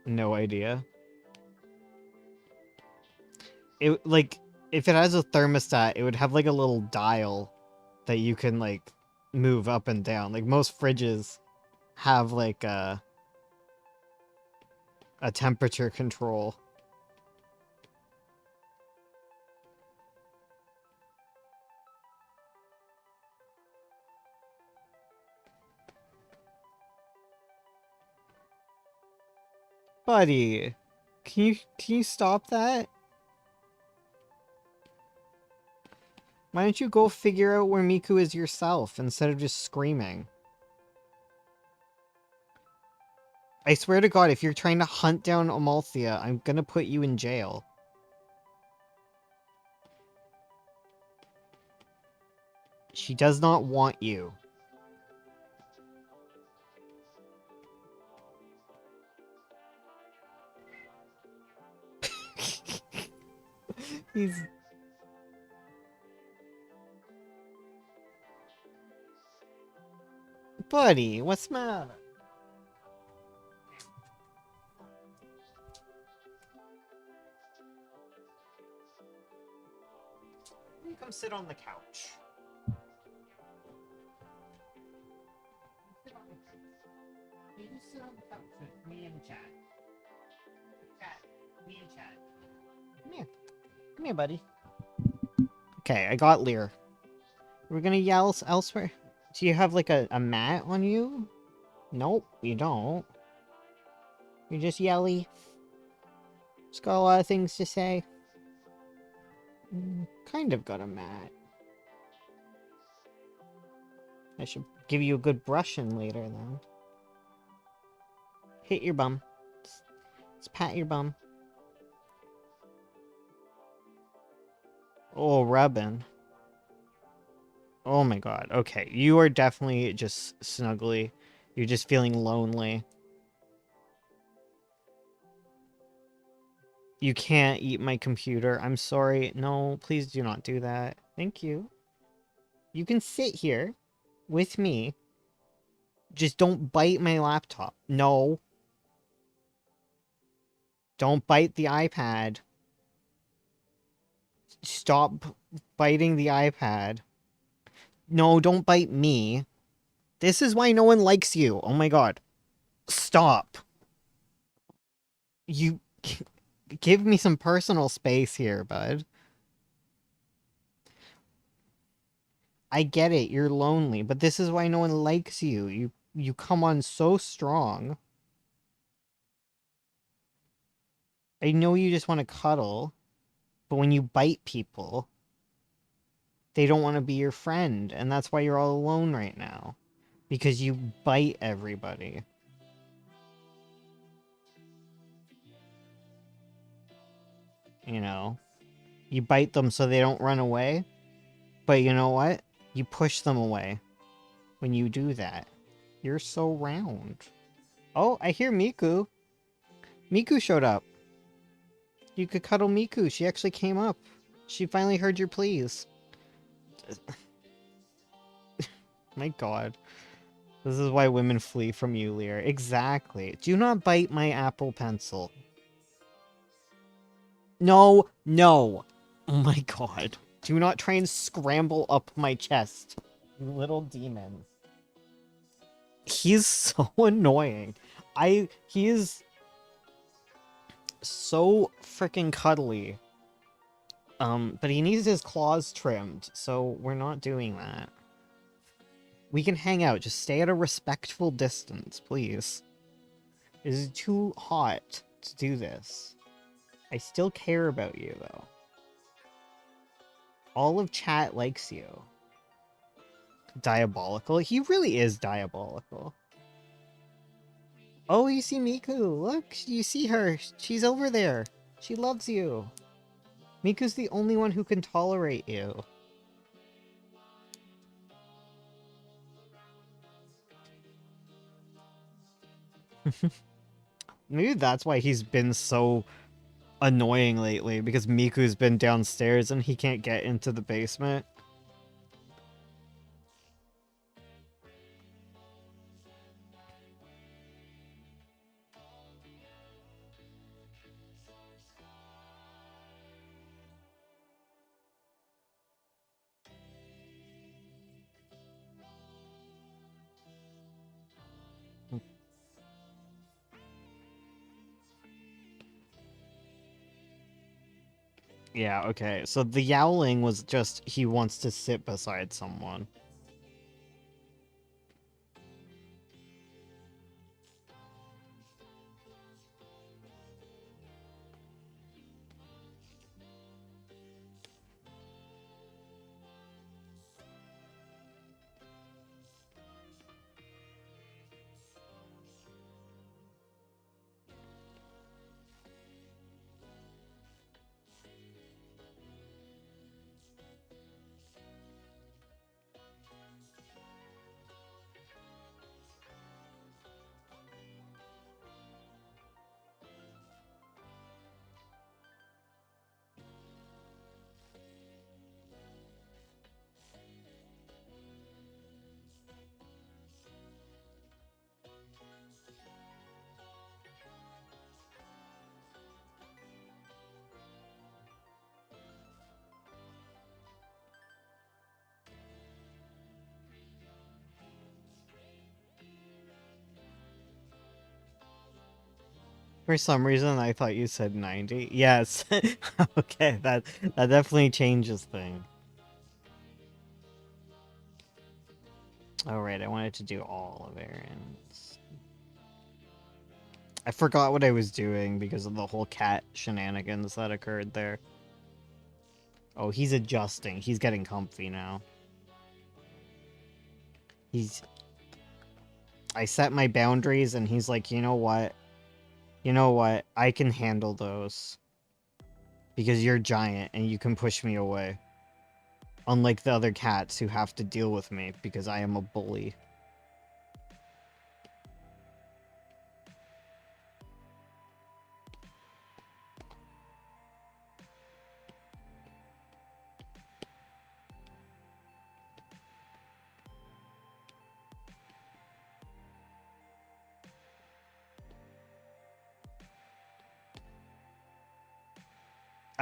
No idea. It, like, if it has a thermostat, it would have, like, a little dial that you can, like, move up and down. Like, most fridges have, like, a temperature control. Buddy, can you stop that? Why don't you go figure out where Miku is yourself instead of just screaming? I swear to God, if you're trying to hunt down Amalthea, I'm gonna put you in jail. She does not want you. He's... Buddy, what's the matter? You come sit on the couch. You just sit on the couch with me and Chad. Me and Chad. Come here. Come here, buddy. Okay, I got Lear. We're gonna yell elsewhere. Do you have like a mat on you? Nope, you don't. You're just yelly. Just got a lot of things to say. Kind of got a mat. I should give you a good brushing later then. Hit your bum. Just pat your bum. Oh, rubbing. Oh my God. Okay, you are definitely just snuggly. You're just feeling lonely. You can't eat my computer. I'm sorry. No, please do not do that. Thank you. You can sit here with me. Just don't bite my laptop. No. Don't bite the iPad. Stop biting the iPad. No, don't bite me. This is why no one likes you. Oh my God. Stop. You... Give me some personal space here, bud. I get it, you're lonely, but this is why no one likes you. You come on so strong. I know you just want to cuddle, but when you bite people, they don't want to be your friend, and that's why you're all alone right now. Because you bite everybody. You know? You bite them so they don't run away, but you know what? You push them away when you do that. You're so round. Oh, I hear Miku. Miku showed up. You could cuddle Miku. She actually came up. She finally heard your pleas. My god. This is why women flee from you, Lear. Exactly. Do not bite my Apple Pencil. No, no. Oh my god. Do not try and scramble up my chest. You little demon. He's so annoying. He is so freaking cuddly. But he needs his claws trimmed, so we're not doing that. We can hang out, just stay at a respectful distance, please. It is too hot to do this. I still care about you, though. All of chat likes you. Diabolical? He really is diabolical. Oh, you see Miku. Look, you see her. She's over there. She loves you. Miku's the only one who can tolerate you. Maybe that's why he's been so annoying lately, because Miku's been downstairs and he can't get into the basement. Yeah, okay. So the yowling was just he wants to sit beside someone. For some reason, I thought you said 90. Yes. Okay, that definitely changes things. Alright, I wanted to do all of Aaron's. I forgot what I was doing because of the whole cat shenanigans that occurred there. Oh, he's adjusting. He's getting comfy now. I set my boundaries and he's like, you know what? You know what? I can handle those. Because you're giant and you can push me away. Unlike the other cats who have to deal with me because I am a bully.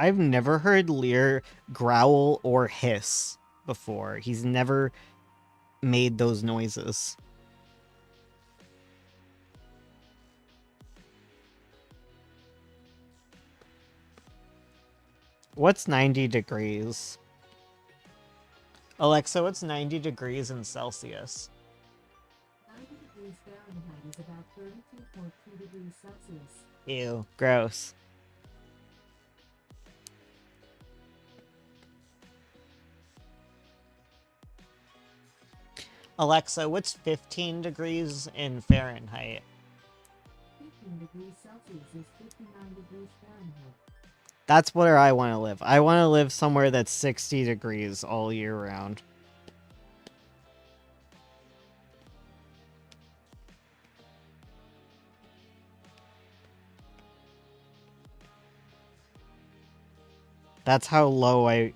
I've never heard Lear growl or hiss before. He's never made those noises. What's 90 degrees? Alexa, what's 90 degrees in Celsius? 90 degrees Fahrenheit is about 32.2 degrees Celsius. Ew, gross. Alexa, what's 15 degrees in Fahrenheit? 15 degrees Celsius is 59 degrees Fahrenheit. That's where I want to live. I want to live somewhere that's 60 degrees all year round. That's how low I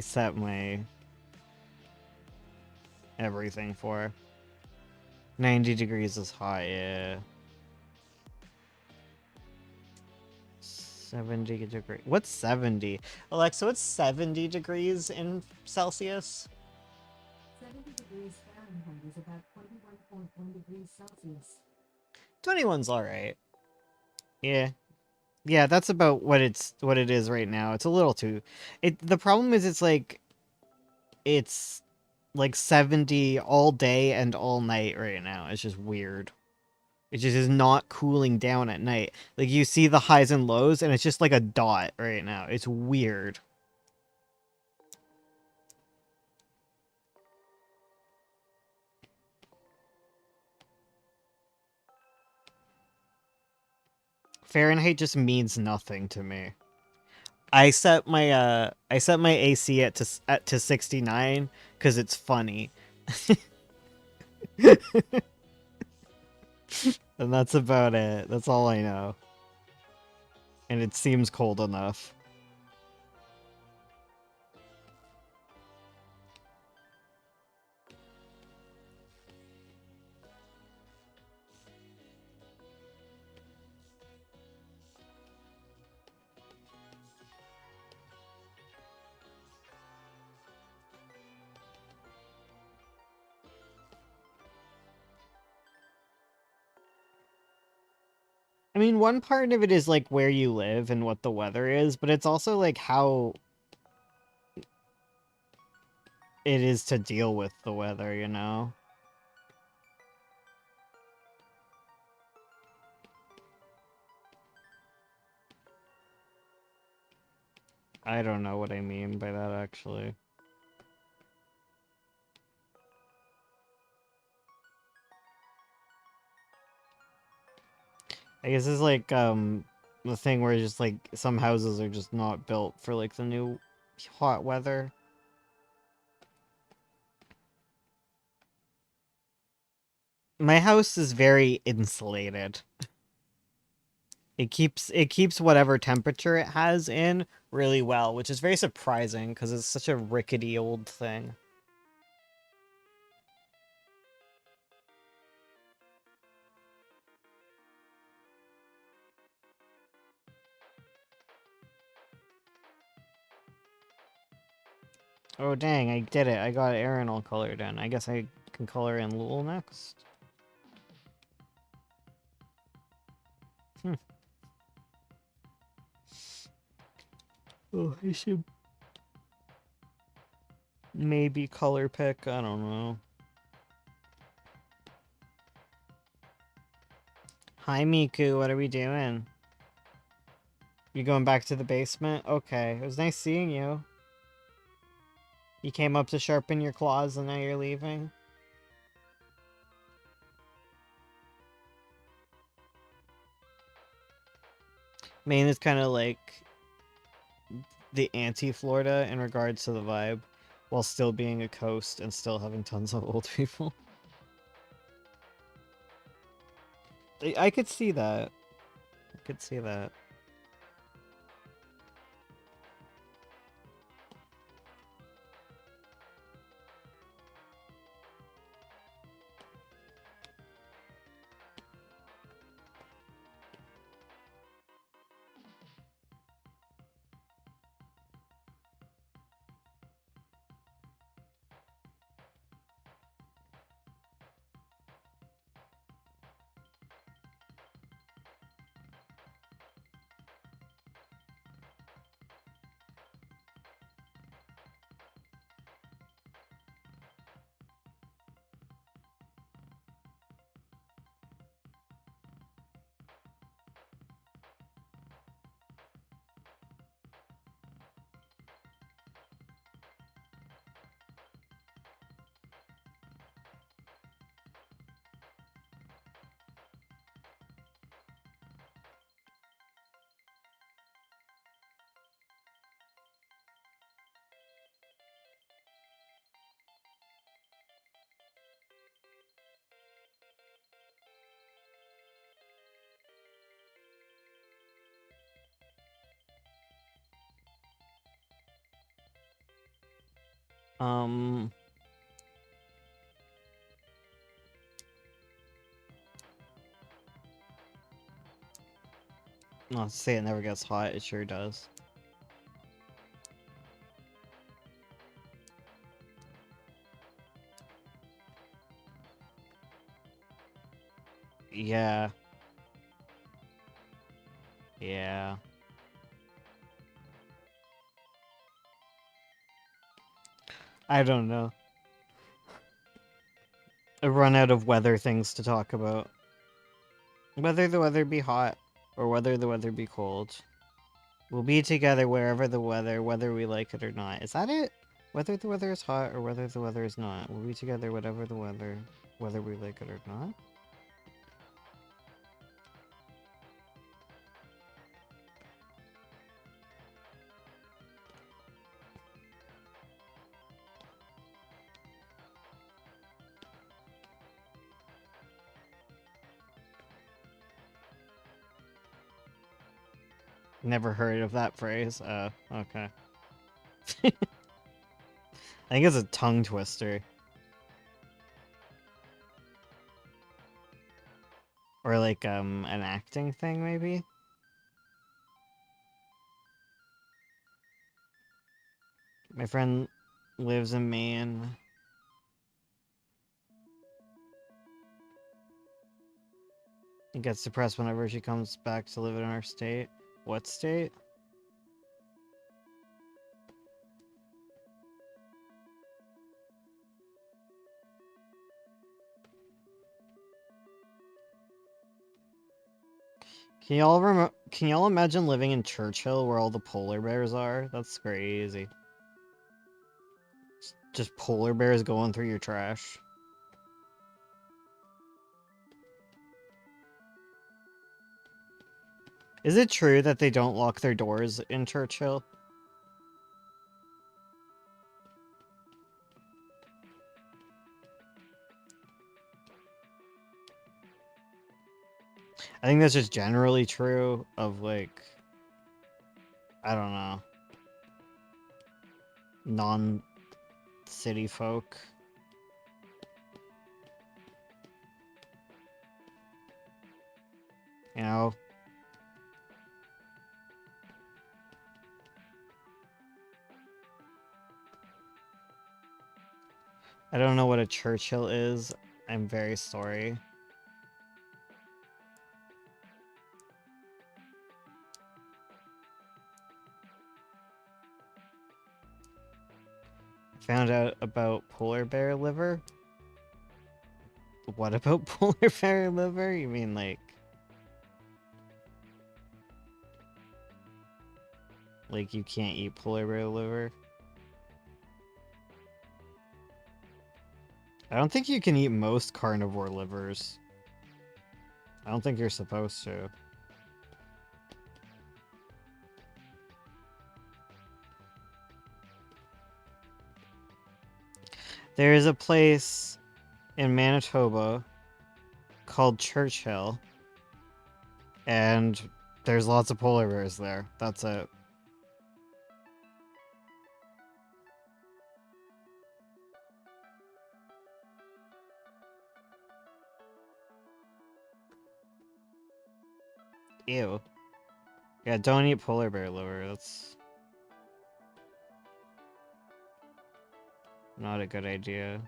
set my everything for. 90 degrees is hot, yeah. 70 degrees. What's 70? Alexa, what's 70 degrees in Celsius? 70 degrees Fahrenheit is about 21.1 degrees Celsius. 21's alright. Yeah. Yeah, that's about what it is right now. It's a little too... The problem is it's like 70 all day and all night right now. It's just weird. It just is not cooling down at night. Like, you see the highs and lows, and it's just like a dot right now. It's weird. Fahrenheit just means nothing to me. I set my AC at to 69 because it's funny. And that's about it. That's all I know. And it seems cold enough. I mean, one part of it is like where you live and what the weather is, but it's also like how it is to deal with the weather, you know? I don't know what I mean by that, actually. I guess it's like, the thing where just, like, some houses are just not built for, like, the new hot weather. My house is very insulated. It keeps whatever temperature it has in really well, which is very surprising because it's such a rickety old thing. Oh dang, I did it. I got Aaron all colored in. I guess I can color in Lul next. Oh, I should maybe color pick. I don't know. Hi, Miku. What are we doing? You going back to the basement? Okay. It was nice seeing you. You came up to sharpen your claws and now you're leaving? Maine is kind of like the anti-Florida in regards to the vibe, while still being a coast and still having tons of old people. I could see that. I could see that. Um, not to say it never gets hot, it sure does. Yeah. Yeah. I don't know. I run out of weather things to talk about. Whether the weather be hot or whether the weather be cold. We'll be together wherever the weather, whether we like it or not. Is that it? Whether the weather is hot or whether the weather is not. We'll be together whatever the weather, whether we like it or not. Never heard of that phrase. Okay. I think it's a tongue twister. Or like, an acting thing, maybe? My friend lives in Maine. And gets depressed whenever she comes back to live in our state. What state? Can y'all imagine living in Churchill where all the polar bears are? That's crazy. Just polar bears going through your trash. Is it true that they don't lock their doors in Churchill? I think that's just generally true of, like, I don't know, non-city folk. You know? I don't know what a Churchill is. I'm very sorry. Found out about polar bear liver? What about polar bear liver? You mean like you can't eat polar bear liver? I don't think you can eat most carnivore livers. I don't think you're supposed to. There is a place in Manitoba called Churchill, and there's lots of polar bears there. That's it. Ew. Yeah, don't eat polar bear liver. That's not a good idea.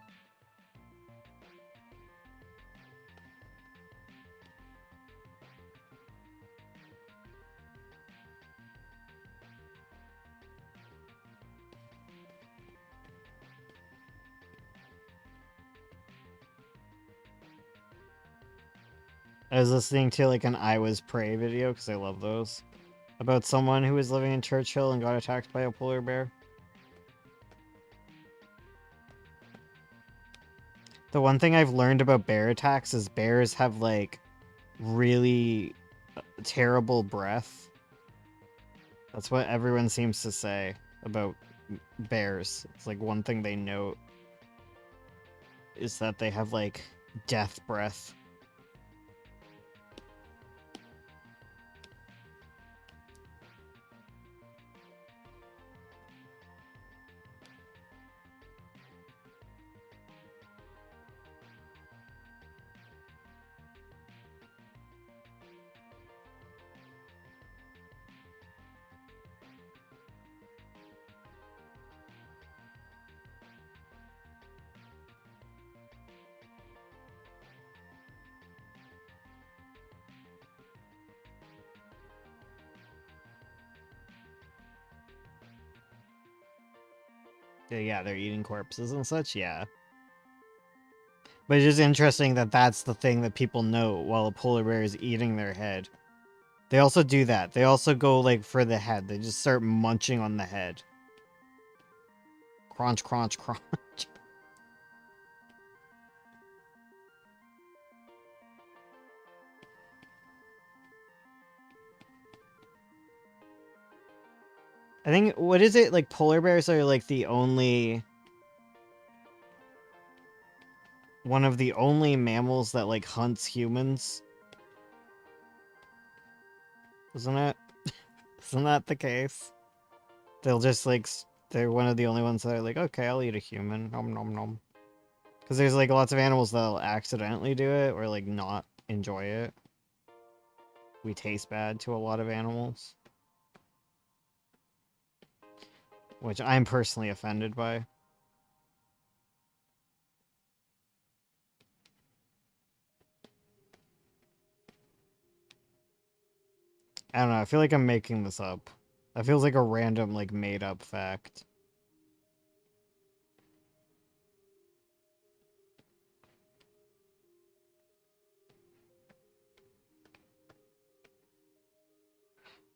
I was listening to like an I Was Prey video, because I love those, about someone who was living in Churchill and got attacked by a polar bear. The one thing I've learned about bear attacks is bears have like really terrible breath. That's what everyone seems to say about bears. It's like one thing they note is that they have like death breath. Yeah, they're eating corpses and such, yeah. But it's just interesting that that's the thing that people know while a polar bear is eating their head. They also do that. They also go, like, for the head. They just start munching on the head. Crunch, crunch, crunch. I think, what is it? Like, polar bears are, like, the only... one of the only mammals that, like, hunts humans. Isn't it? Isn't that the case? They'll just, like, they're one of the only ones that are like, okay, I'll eat a human. Nom nom nom. Because there's, like, lots of animals that'll accidentally do it or, like, not enjoy it. We taste bad to a lot of animals. Which I'm personally offended by. I don't know, I feel like I'm making this up. That feels like a random, like, made-up fact.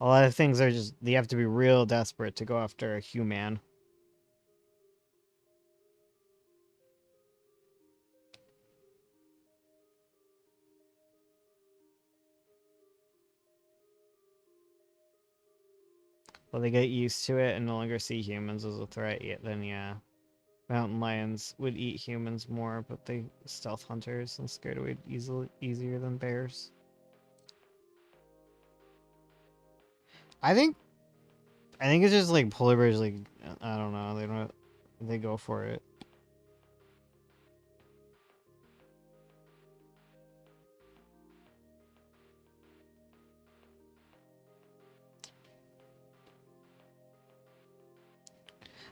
A lot of things are just, you have to be real desperate to go after a human. Well, they get used to it and no longer see humans as a threat, then yeah. Mountain lions would eat humans more, but they stealth hunters and scared away easier than bears. I think it's just like polar bears, like, I don't know, they go for it.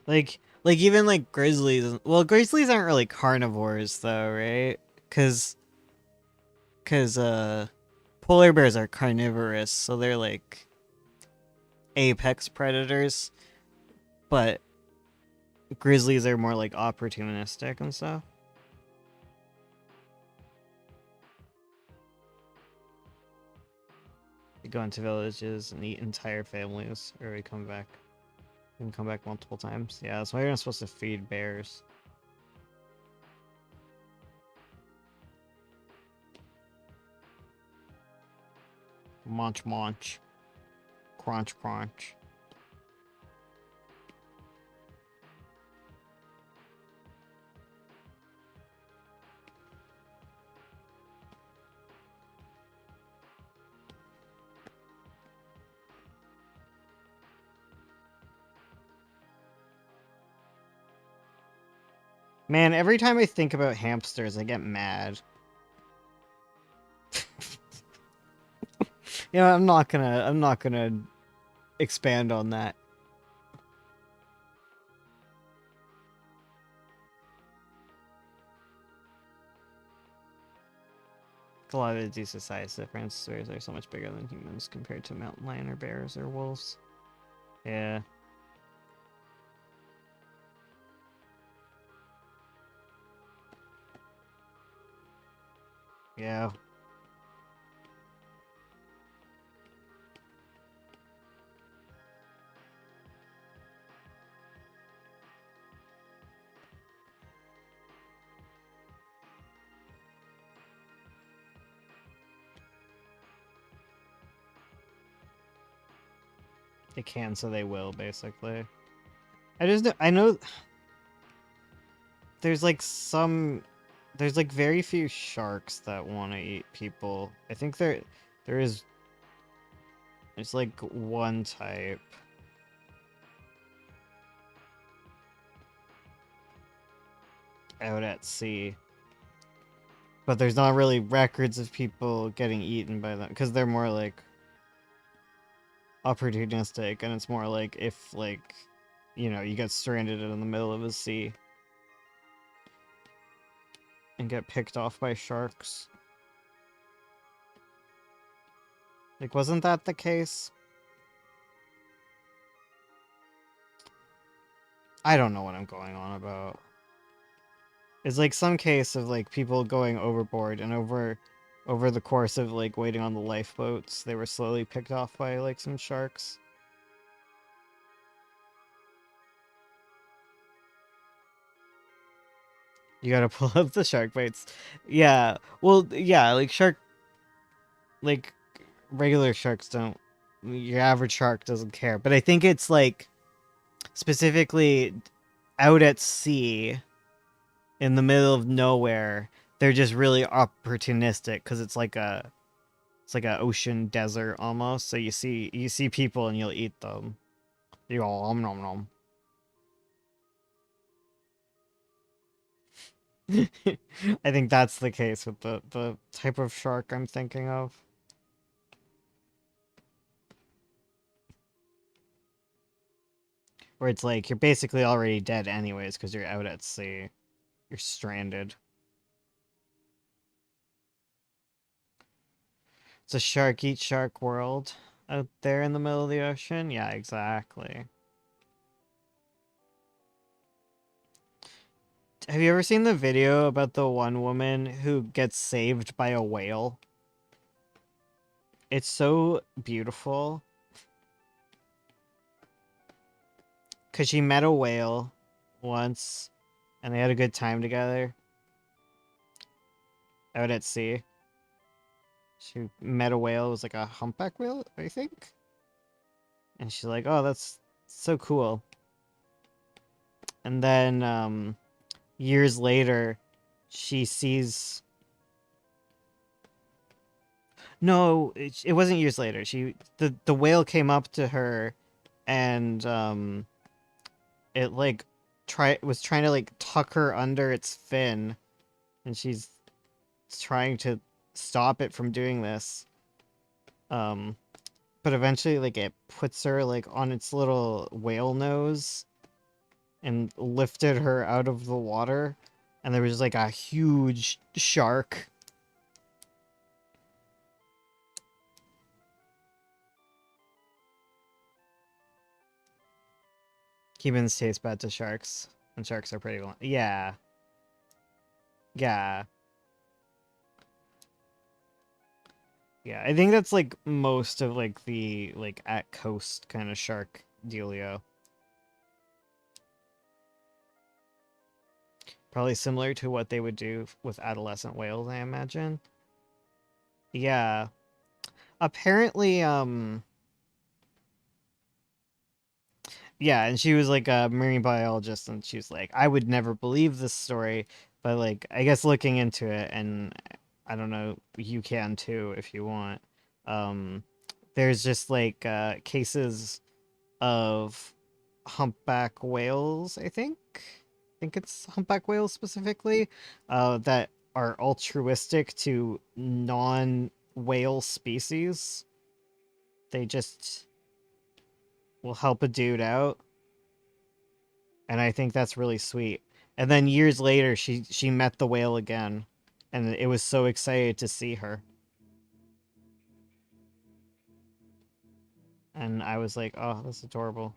Like even like grizzlies. Well, grizzlies aren't really carnivores though, right? Cause polar bears are carnivorous, so they're like apex predators, but grizzlies are more like opportunistic and stuff. We go into villages and eat entire families, or we come back. We can come back multiple times. Yeah, that's why you're not supposed to feed bears. Munch, munch. Crunch, crunch. Man, every time I think about hamsters, I get mad. You know, I'm not gonna expand on that. A lot of it is due to size difference. Bears are so much bigger than humans compared to mountain lion or bears or wolves. Yeah. Yeah. They can, so they will, basically. I know there's like there's like very few sharks that want to eat people. I think there is, it's like one type. Out at sea. But there's not really records of people getting eaten by them, because they're more like opportunistic, and it's more like if, like, you know, you get stranded in the middle of the sea and get picked off by sharks. Like, wasn't that the case? I don't know what I'm going on about. It's like some case of like people going overboard, and over the course of like waiting on the lifeboats, they were slowly picked off by like some sharks. You gotta pull up the shark bites. Yeah. Well, yeah, like regular sharks don't. Your average shark doesn't care, but I think it's like specifically out at sea in the middle of nowhere. They're just really opportunistic because it's like a ocean desert almost. So you see people and you'll eat them. You go om nom nom. I think that's the case with the type of shark I'm thinking of. Where it's like you're basically already dead anyways because you're out at sea. You're stranded. It's a shark eat shark world out there in the middle of the ocean. Yeah, exactly. Have you ever seen the video about the one woman who gets saved by a whale? It's so beautiful. Because she met a whale once and they had a good time together out at sea. She met a whale. It was like a humpback whale, I think. And she's like, oh, that's so cool. And then years later, she sees... No, it wasn't years later. The whale came up to her and it like was trying to like tuck her under its fin, and she's trying to stop it from doing this. But eventually like it puts her like on its little whale nose and lifted her out of the water, and there was like a huge shark. Humans taste bad to sharks, and sharks are pretty... Yeah. Yeah. Yeah, I think that's like most of like the like at coast kind of shark dealio. Probably similar to what they would do with adolescent whales, I imagine. Yeah. Apparently, yeah, and she was like a marine biologist, and she was like, I would never believe this story, but like, I guess looking into it, and I don't know, you can too if you want. Um, there's just like cases of humpback whales, I think. I think it's humpback whales specifically, that are altruistic to non-whale species. They just will help a dude out, and I think that's really sweet. And then years later, she met the whale again, and it was so excited to see her. And I was like, oh, that's adorable.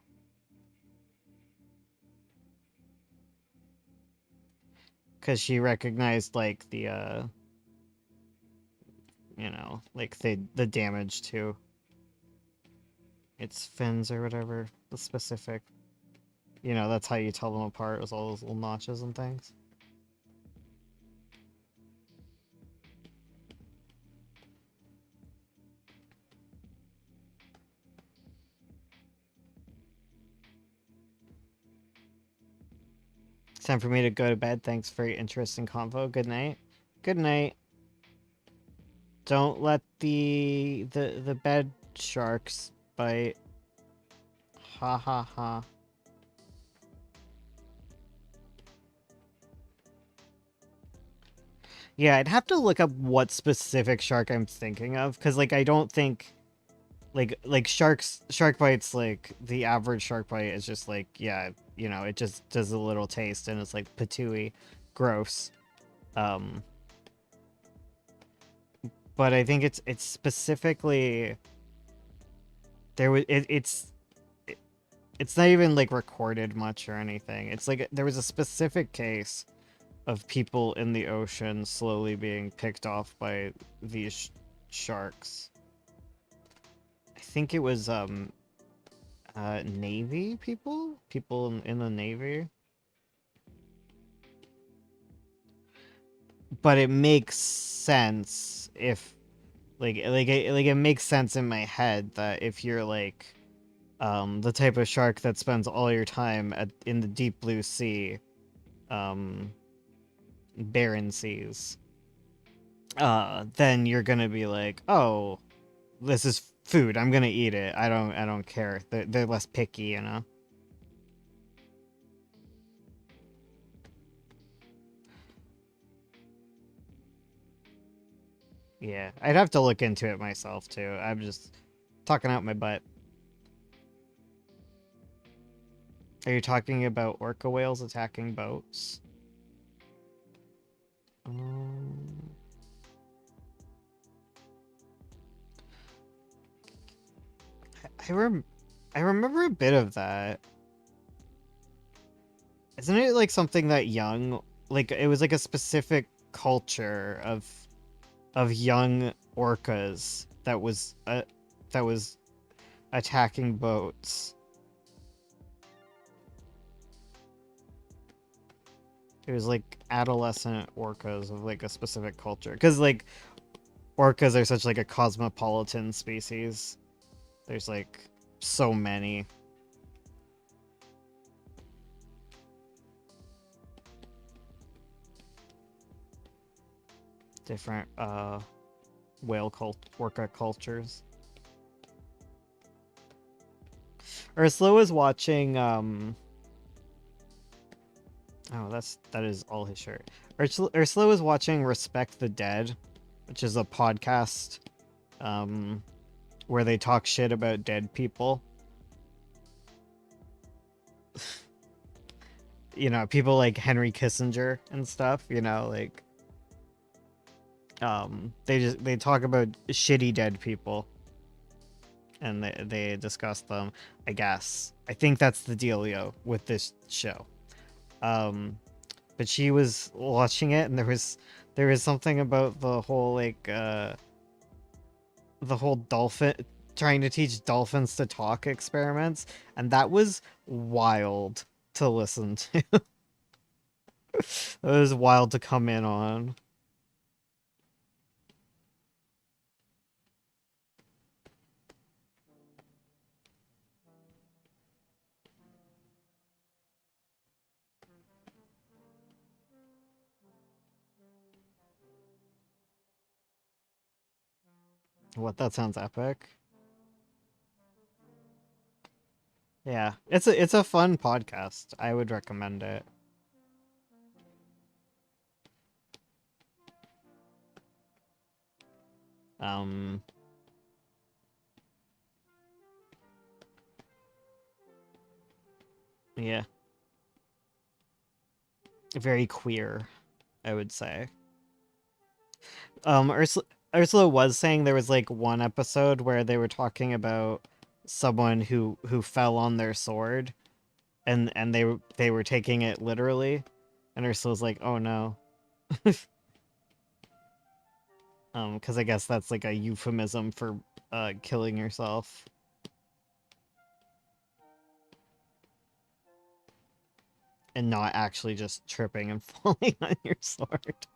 Because she recognized, like, you know, like, the damage to its fins or whatever, the specific... You know, that's how you tell them apart, with all those little notches and things. It's time for me to go to bed. Thanks for your interesting convo. Good night. Good night. Don't let the bed sharks bite. Ha ha ha. Yeah, I'd have to look up what specific shark I'm thinking of, because like I don't think like shark bites, like the average shark bite is just like, yeah, you know, it just does a little taste and it's like patooey, gross. Um, but I think it's specifically there was it's it's not even like recorded much or anything. It's like there was a specific case of people in the ocean slowly being picked off by these sharks. I think it was Navy people in the Navy. But it makes sense if it makes sense in my head that if you're like the type of shark that spends all your time in the deep blue sea, barren seas, then you're gonna be like, oh, this is food, I'm gonna eat it. I don't care. They're less picky, you know. Yeah, I'd have to look into it myself too. I'm just talking out my butt. Are you talking about orca whales attacking boats? Um, I remember a bit of that. Isn't it like something that young, like it was like a specific culture of young orcas that was attacking boats. It was like adolescent orcas of like a specific culture, because like orcas are such like a cosmopolitan species. There's like so many. Different orca cultures. Ursula was watching oh, that is all his shirt. Ursula was watching Respect the Dead, which is a podcast where they talk shit about dead people. You know, people like Henry Kissinger and stuff, you know, like they talk about shitty dead people and they discuss them, I guess. I think that's the dealio with this show. But she was watching it and there was something about the whole like the whole dolphin trying to teach dolphins to talk experiments, and that was wild to listen to. It was wild to come in on. What, that sounds epic. Yeah, it's a fun podcast. I would recommend it. Um, yeah, very queer, I would say. Ursula was saying there was like one episode where they were talking about someone who fell on their sword, and they were taking it literally, and Ursula's like, oh no. Because I guess that's like a euphemism for killing yourself. And not actually just tripping and falling on your sword.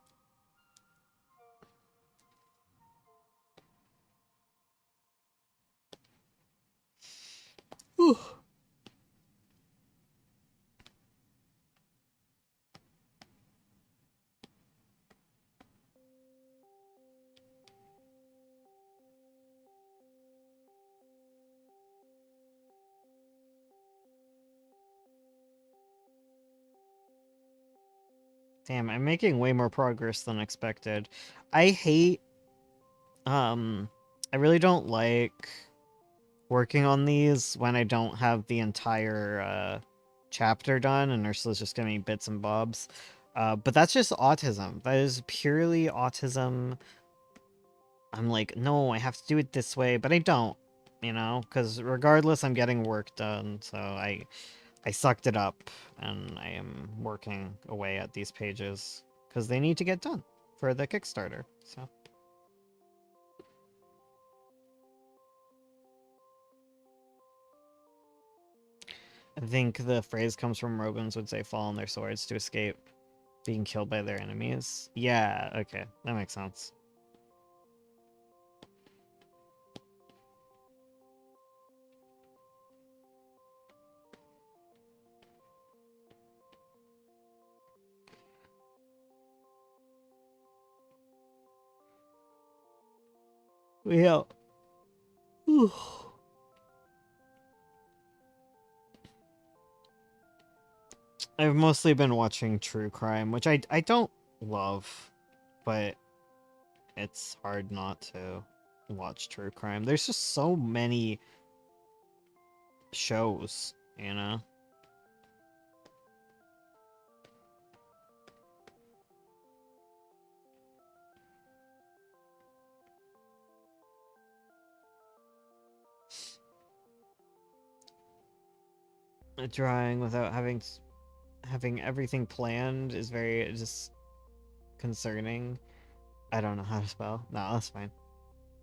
Whew. Damn, I'm making way more progress than expected. I hate I really don't like working on these when I don't have the entire chapter done and Ursula's just giving me bits and bobs. But that's just autism. That is purely autism. I'm like, no, I have to do it this way, but I don't. you know, because regardless, I'm getting work done, so I sucked it up, and I am working away at these pages because they need to get done for the Kickstarter. So I think the phrase comes from Romans would say, "Fall on their swords to escape being killed by their enemies." Yeah, okay, that makes sense. Yeah. I've mostly been watching true crime, which I don't love, but it's hard not to watch true crime. There's just so many shows, you know? Drawing without having everything planned is very just concerning. I don't know how to spell. No, that's fine.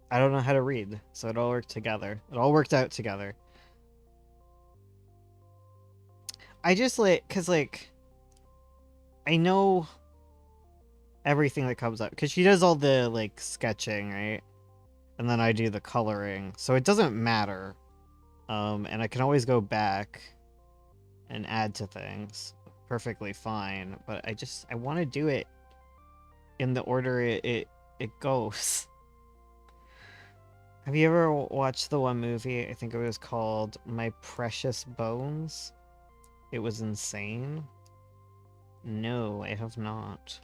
I don't know how to read, so it all worked together. It all worked out together. I just cause I know everything that comes up, cause she does all the sketching, right? And then I do the coloring, so it doesn't matter. And I can always go back and add to things perfectly fine, but I want to do it in the order it goes. Have you ever watched the one movie? I think it was called My Precious Bones. It was insane. No, I have not.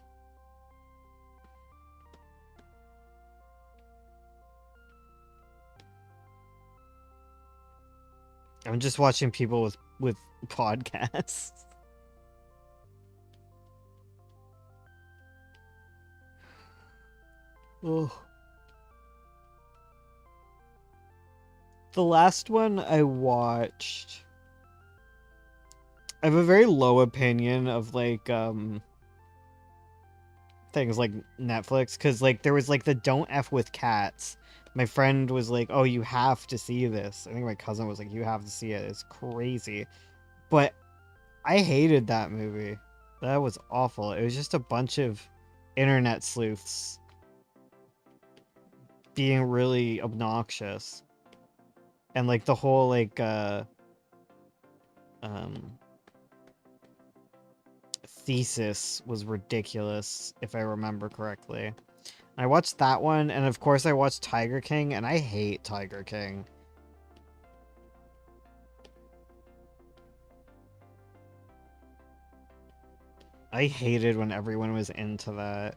I'm just watching people with podcasts. Oh. The last one I watched, I have a very low opinion of things like Netflix, because there was the Don't F with Cats. My friend was like, "Oh, you have to see this." I think my cousin was like, "You have to see it. It's crazy." But I hated that movie. That was awful. It was just a bunch of internet sleuths being really obnoxious. And the whole thesis was ridiculous, if I remember correctly. I watched that one, and of course I watched Tiger King, and I hate Tiger King. I hated when everyone was into that.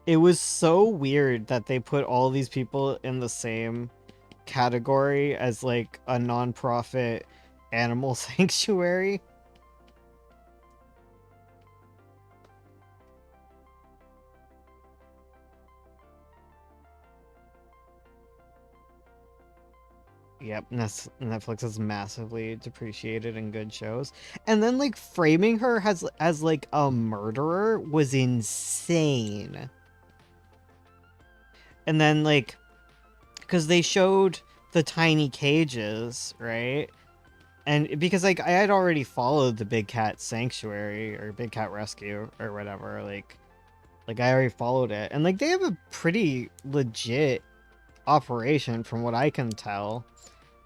It was so weird that they put all these people in the same category as a non-profit animal sanctuary. Yep, Netflix is massively depreciated in good shows. And then framing her as a murderer was insane. And then because they showed the tiny cages, right? And because I had already followed the Big Cat Sanctuary or Big Cat Rescue or whatever, I already followed it. And they have a pretty legit operation from what I can tell.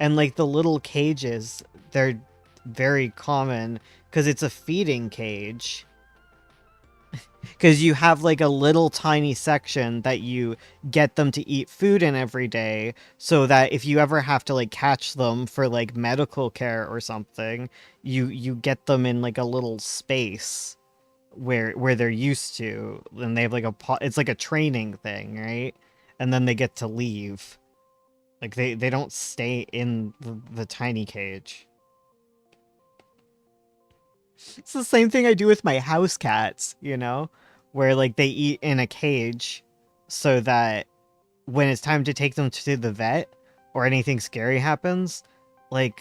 And the little cages, they're very common because it's a feeding cage. Because you have a little tiny section that you get them to eat food in every day, so that if you ever have to catch them for medical care or something, you get them in a little space where they're used to, and they have it's like a training thing, right? And then they get to leave. They don't stay in the tiny cage. It's the same thing I do with my house cats, you know? where like they eat in a cage so that when it's time to take them to the vet or anything scary happens, like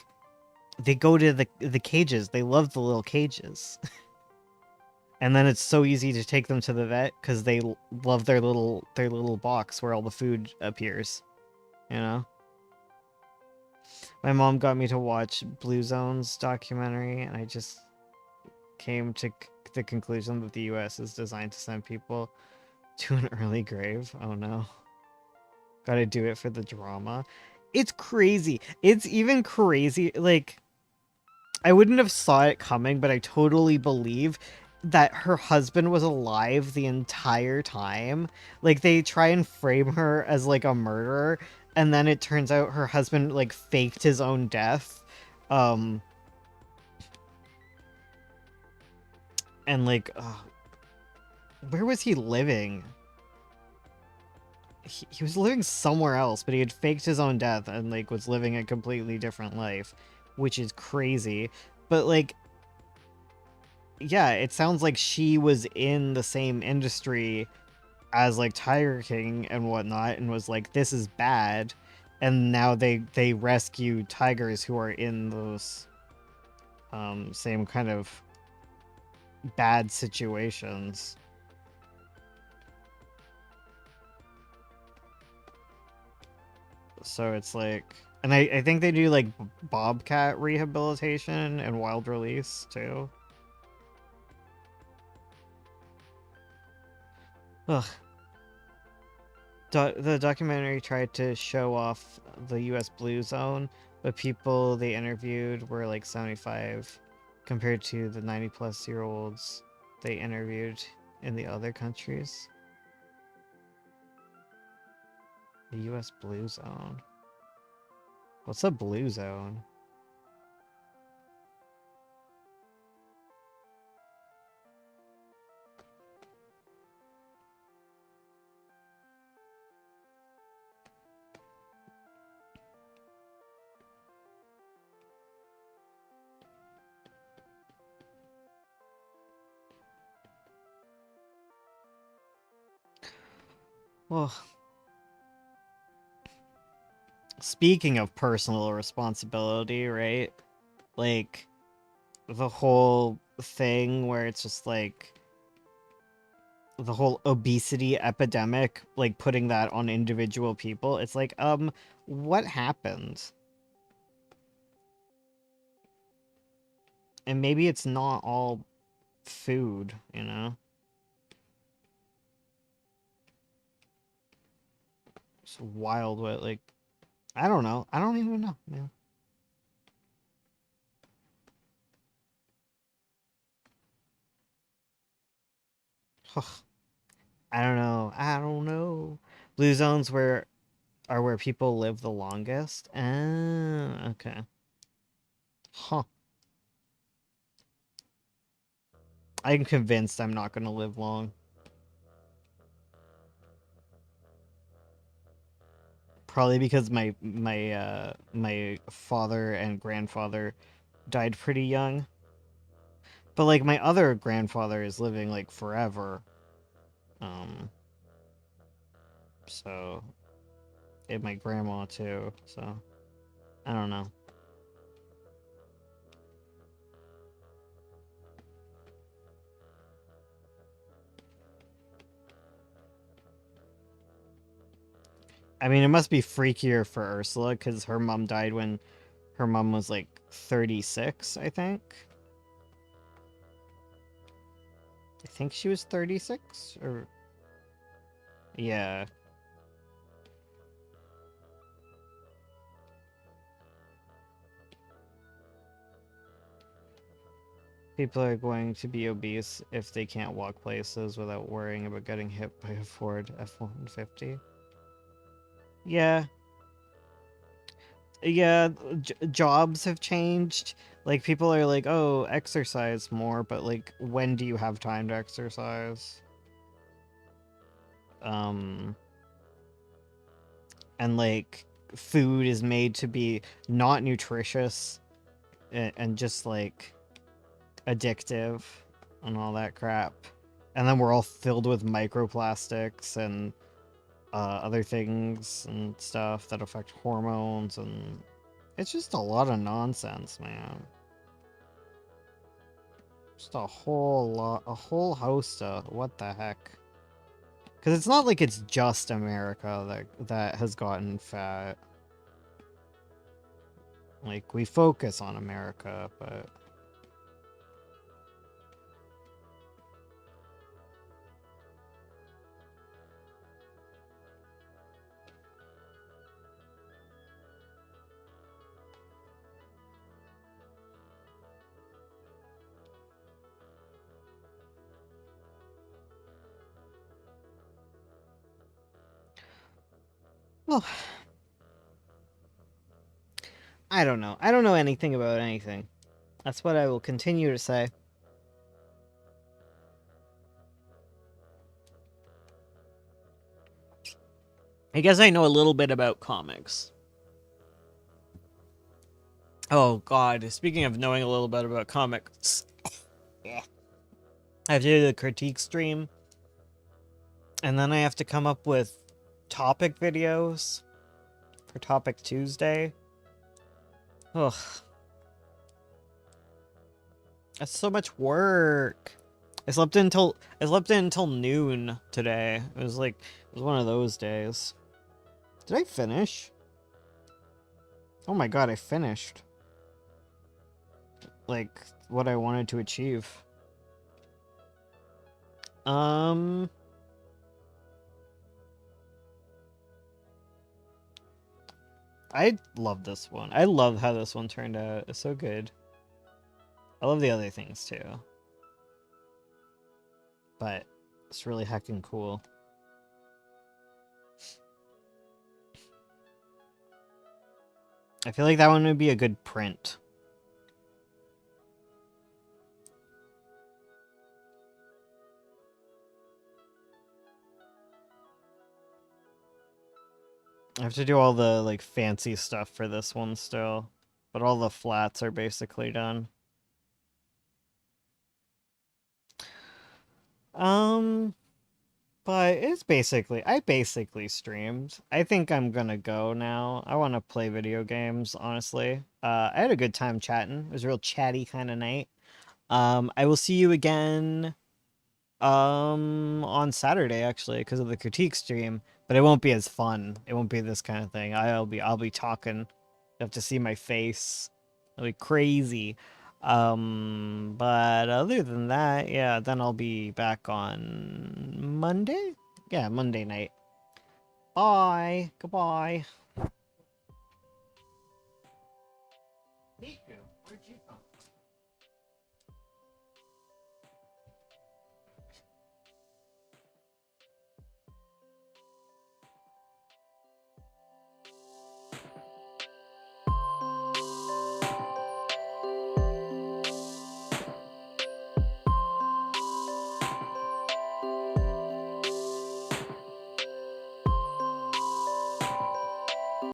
they go to the cages. They love the little cages. And then it's so easy to take them to the vet because they love their little box where all the food appears. You know? My mom got me to watch Blue Zone's documentary, and I just came to the conclusion that the US is designed to send people to an early grave. Oh no. Gotta do it for the drama. It's crazy. It's even crazy. Like, I wouldn't have saw it coming, but I totally believe that her husband was alive the entire time. Like, they try and frame her as like a murderer, and then it turns out her husband like faked his own death. And like, where was he living? He was living somewhere else, but he had faked his own death and like was living a completely different life, which is crazy. But like, yeah, it sounds like she was in the same industry as like Tiger King and whatnot, and was like, this is bad, and now they rescue tigers who are in those same kind of bad situations. So it's like, and I think they do like bobcat rehabilitation and wild release too. Ugh. The documentary tried to show off the US Blue Zone, but people they interviewed were like 75 compared to the 90-plus-year-olds they interviewed in the other countries. The US Blue Zone. What's a Blue Zone? Well, speaking of personal responsibility, right? Like, the whole thing where it's just like the whole obesity epidemic, like putting that on individual people. It's like, what happened? And maybe it's not all food, you know? It's wild what, like, I don't know. I don't even know, man. I don't know. I don't know. Blue zones are where people live the longest. Ah, okay. Huh. I'm convinced I'm not gonna live long. Probably because my father and grandfather died pretty young. But like my other grandfather is living like forever. Um so and my grandma too. So I don't know. I mean, it must be freakier for Ursula because her mom died when her mom was like 36, I think. I think she was 36 or yeah. People are going to be obese if they can't walk places without worrying about getting hit by a Ford F-150. Yeah. Yeah, jobs have changed. Like people are like, "Oh, exercise more," but like when do you have time to exercise? Um and like food is made to be not nutritious and just like addictive and all that crap. And then we're all filled with microplastics and other things and stuff that affect hormones, and it's just a lot of nonsense, man. Just a whole lot, a whole host of what the heck. Because it's not like it's just America that has gotten fat. Like, we focus on America, but... Well, I don't know. I don't know anything about anything. That's what I will continue to say. I guess I know a little bit about comics. Oh god, speaking of knowing a little bit about comics, I have to do the critique stream, and then I have to come up with topic videos for Topic Tuesday. Ugh. That's so much work. I slept in until noon today. It was one of those days. Did I finish? Oh my god, I finished. Like, what I wanted to achieve. I love this one. I love how this one turned out. It's so good. I love the other things too. But it's really heckin' cool. I feel like that one would be a good print. I have to do all the, like, fancy stuff for this one still. But all the flats are basically done. But it's I basically streamed. I think I'm gonna go now. I want to play video games, honestly. I had a good time chatting. It was a real chatty kind of night. I will see you again, on Saturday, actually, because of the critique stream. But it won't be as fun. It won't be this kind of thing. I'll be talking. You have to see my face. It'll be crazy. But other than that, yeah, then I'll be back on Monday? Yeah, Monday night. Bye. Goodbye.